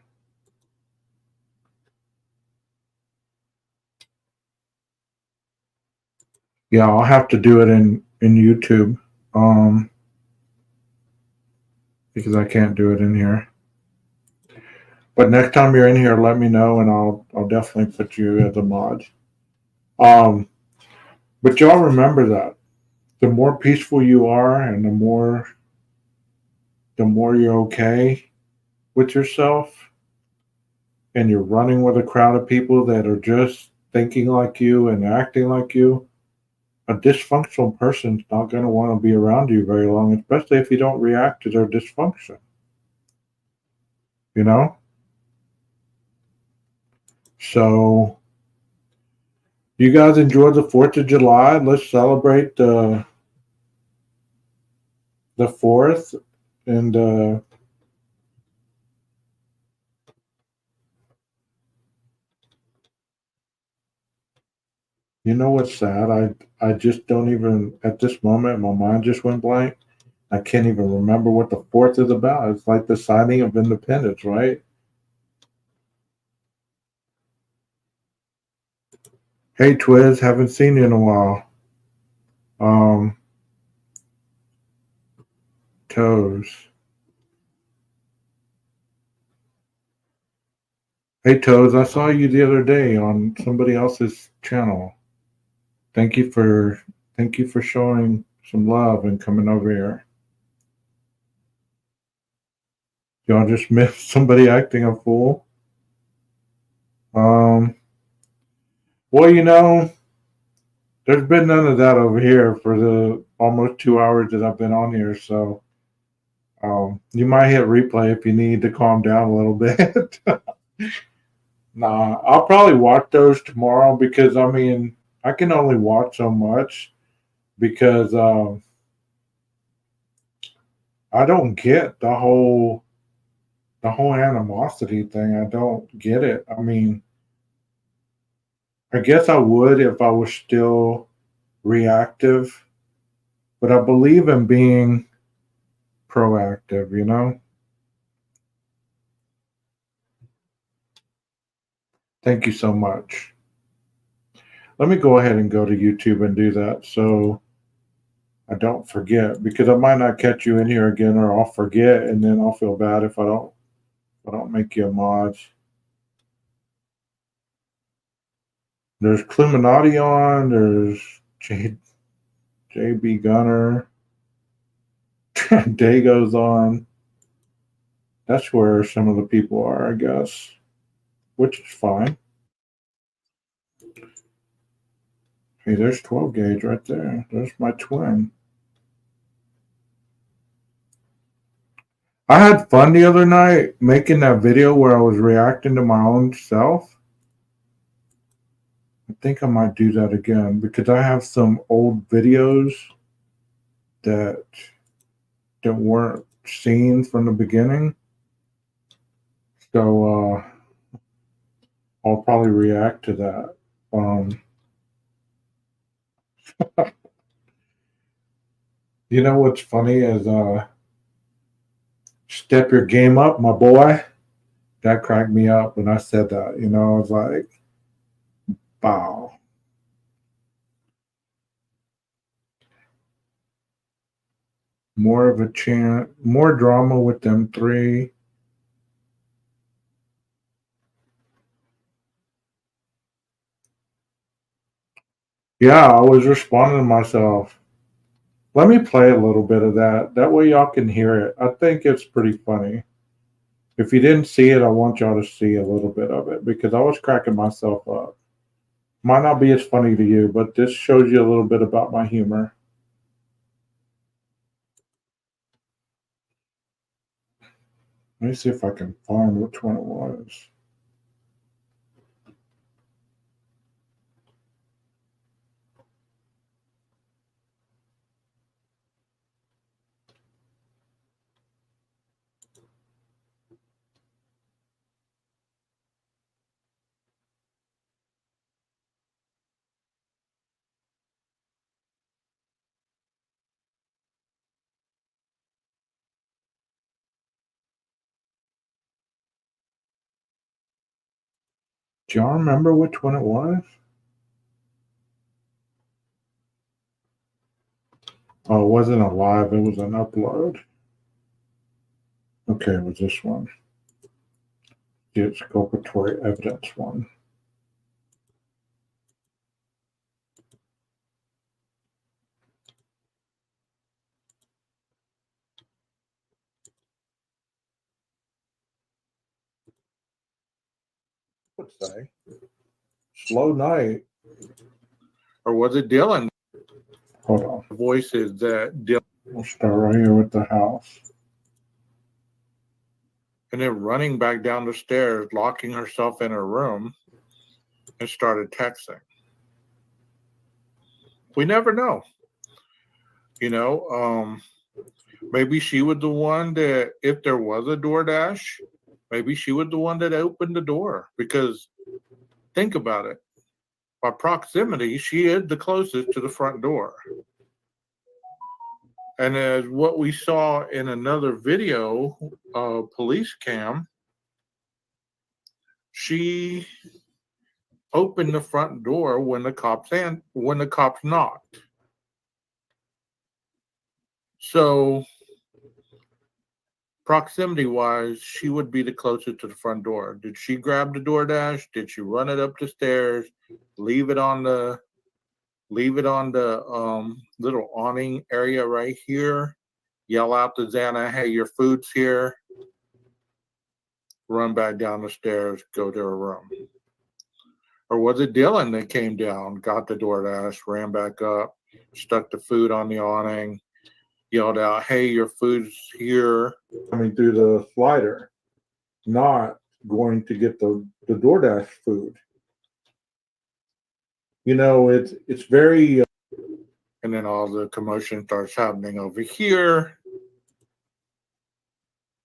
Yeah, I'll have to do it in YouTube. Because I can't do it in here. But next time you're in here, let me know and I'll definitely put you as a mod. But y'all remember that. The more peaceful you are and the more you're okay with yourself and you're running with a crowd of people that are just thinking like you and acting like you, a dysfunctional person's not going to want to be around you very long, especially if you don't react to their dysfunction. you know? So you guys enjoy the 4th of July. Let's celebrate the 4th. And you know what's sad? I just don't even, at this moment, my mind just went blank. I can't even remember what the 4th is about. It's like the signing of independence, right? Hey, Twiz, haven't seen you in a while. Toes. Hey, Toes, I saw you the other day on somebody else's channel. Thank you for showing some love and coming over here. Y'all just missed somebody acting a fool. Well, there's been none of that over here for the almost 2 hours that I've been on here, so you might hit replay if you need to calm down a little bit. Nah, I'll probably watch those tomorrow because I can only watch so much because I don't get the whole animosity thing. I don't get it. I guess I would if I was still reactive, but I believe in being proactive, you know? Thank you so much. Let me go ahead and go to YouTube and do that so I don't forget, because I might not catch you in here again, or I'll forget and then I'll feel bad if I don't make you a mod. There's Cluminati on, there's JB Gunner, Dago's on. That's where some of the people are, I guess, which is fine. Hey, there's 12 gauge right there. There's my twin. I had fun the other night making that video where I was reacting to my own self. I think I might do that again because I have some old videos that weren't seen from the beginning. So I'll probably react to that. You know what's funny is step your game up, my boy. That cracked me up when I said that. I was like, wow. More of a chant, more drama with them three. Yeah, I was responding to myself. Let me play a little bit of that. That way y'all can hear it. I think it's pretty funny. If you didn't see it, I want y'all to see a little bit of it because I was cracking myself up. Might not be as funny to you, but this shows you a little bit about my humor. Let me see if I can find which one it was. Do y'all remember which one it was? Oh, it wasn't a live, it was an upload. Okay, it was this one. The exculpatory evidence one. I would say slow night. Or was it Dylan? Hold on. The voice is Dylan. We'll start right here with the house. and then running back down the stairs, locking herself in her room, and started texting. We never know. Maybe she was the one that, if there was a DoorDash, maybe she was the one that opened the door. Because think about it. By proximity, she is the closest to the front door. And as what we saw in another video, police cam, she opened the front door when the cops knocked. So proximity wise, she would be the closest to the front door. Did she grab the DoorDash? Did she run it up the stairs, leave it on the little awning area right here, yell out to Xana, hey, your food's here, run back down the stairs, go to her room? Or was it Dylan that came down, got the DoorDash, ran back up, stuck the food on the awning, yelled out, hey, your food's here, coming through the slider, not going to get the DoorDash food? It's very, and then all the commotion starts happening over here.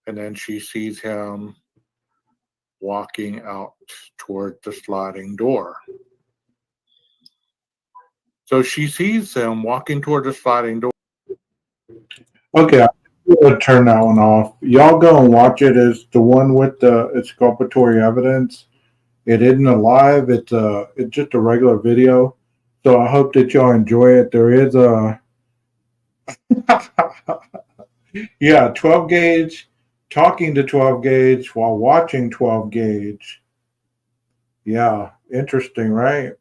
And then she sees him walking out toward the sliding door. So she sees him walking toward the sliding door. Okay, I'm going to turn that one off. Y'all go and watch it. It's the one with the exculpatory evidence. It isn't a live. It's just a regular video. So I hope that y'all enjoy it. There is a 12 gauge, talking to 12 gauge while watching 12 gauge. Yeah, interesting, right?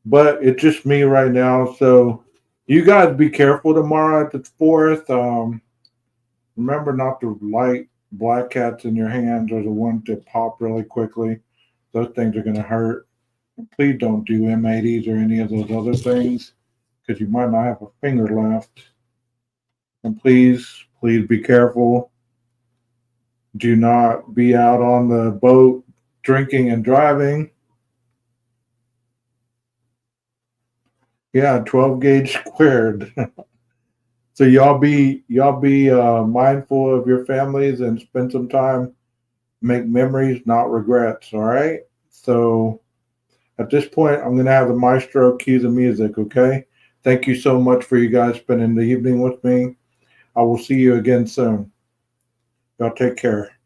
But it's just me right now. So you guys be careful tomorrow at the 4th. Remember not to light black cats in your hands or the ones that pop really quickly. Those things are going to hurt. Please don't do M80s or any of those other things because you might not have a finger left. And please be careful. Do not be out on the boat drinking and driving. Yeah, 12 gauge squared. So y'all be mindful of your families and spend some time, make memories, not regrets. All right. So at this point, I'm going to have the maestro cue the music. Okay. Thank you so much for you guys spending the evening with me. I will see you again soon. Y'all take care.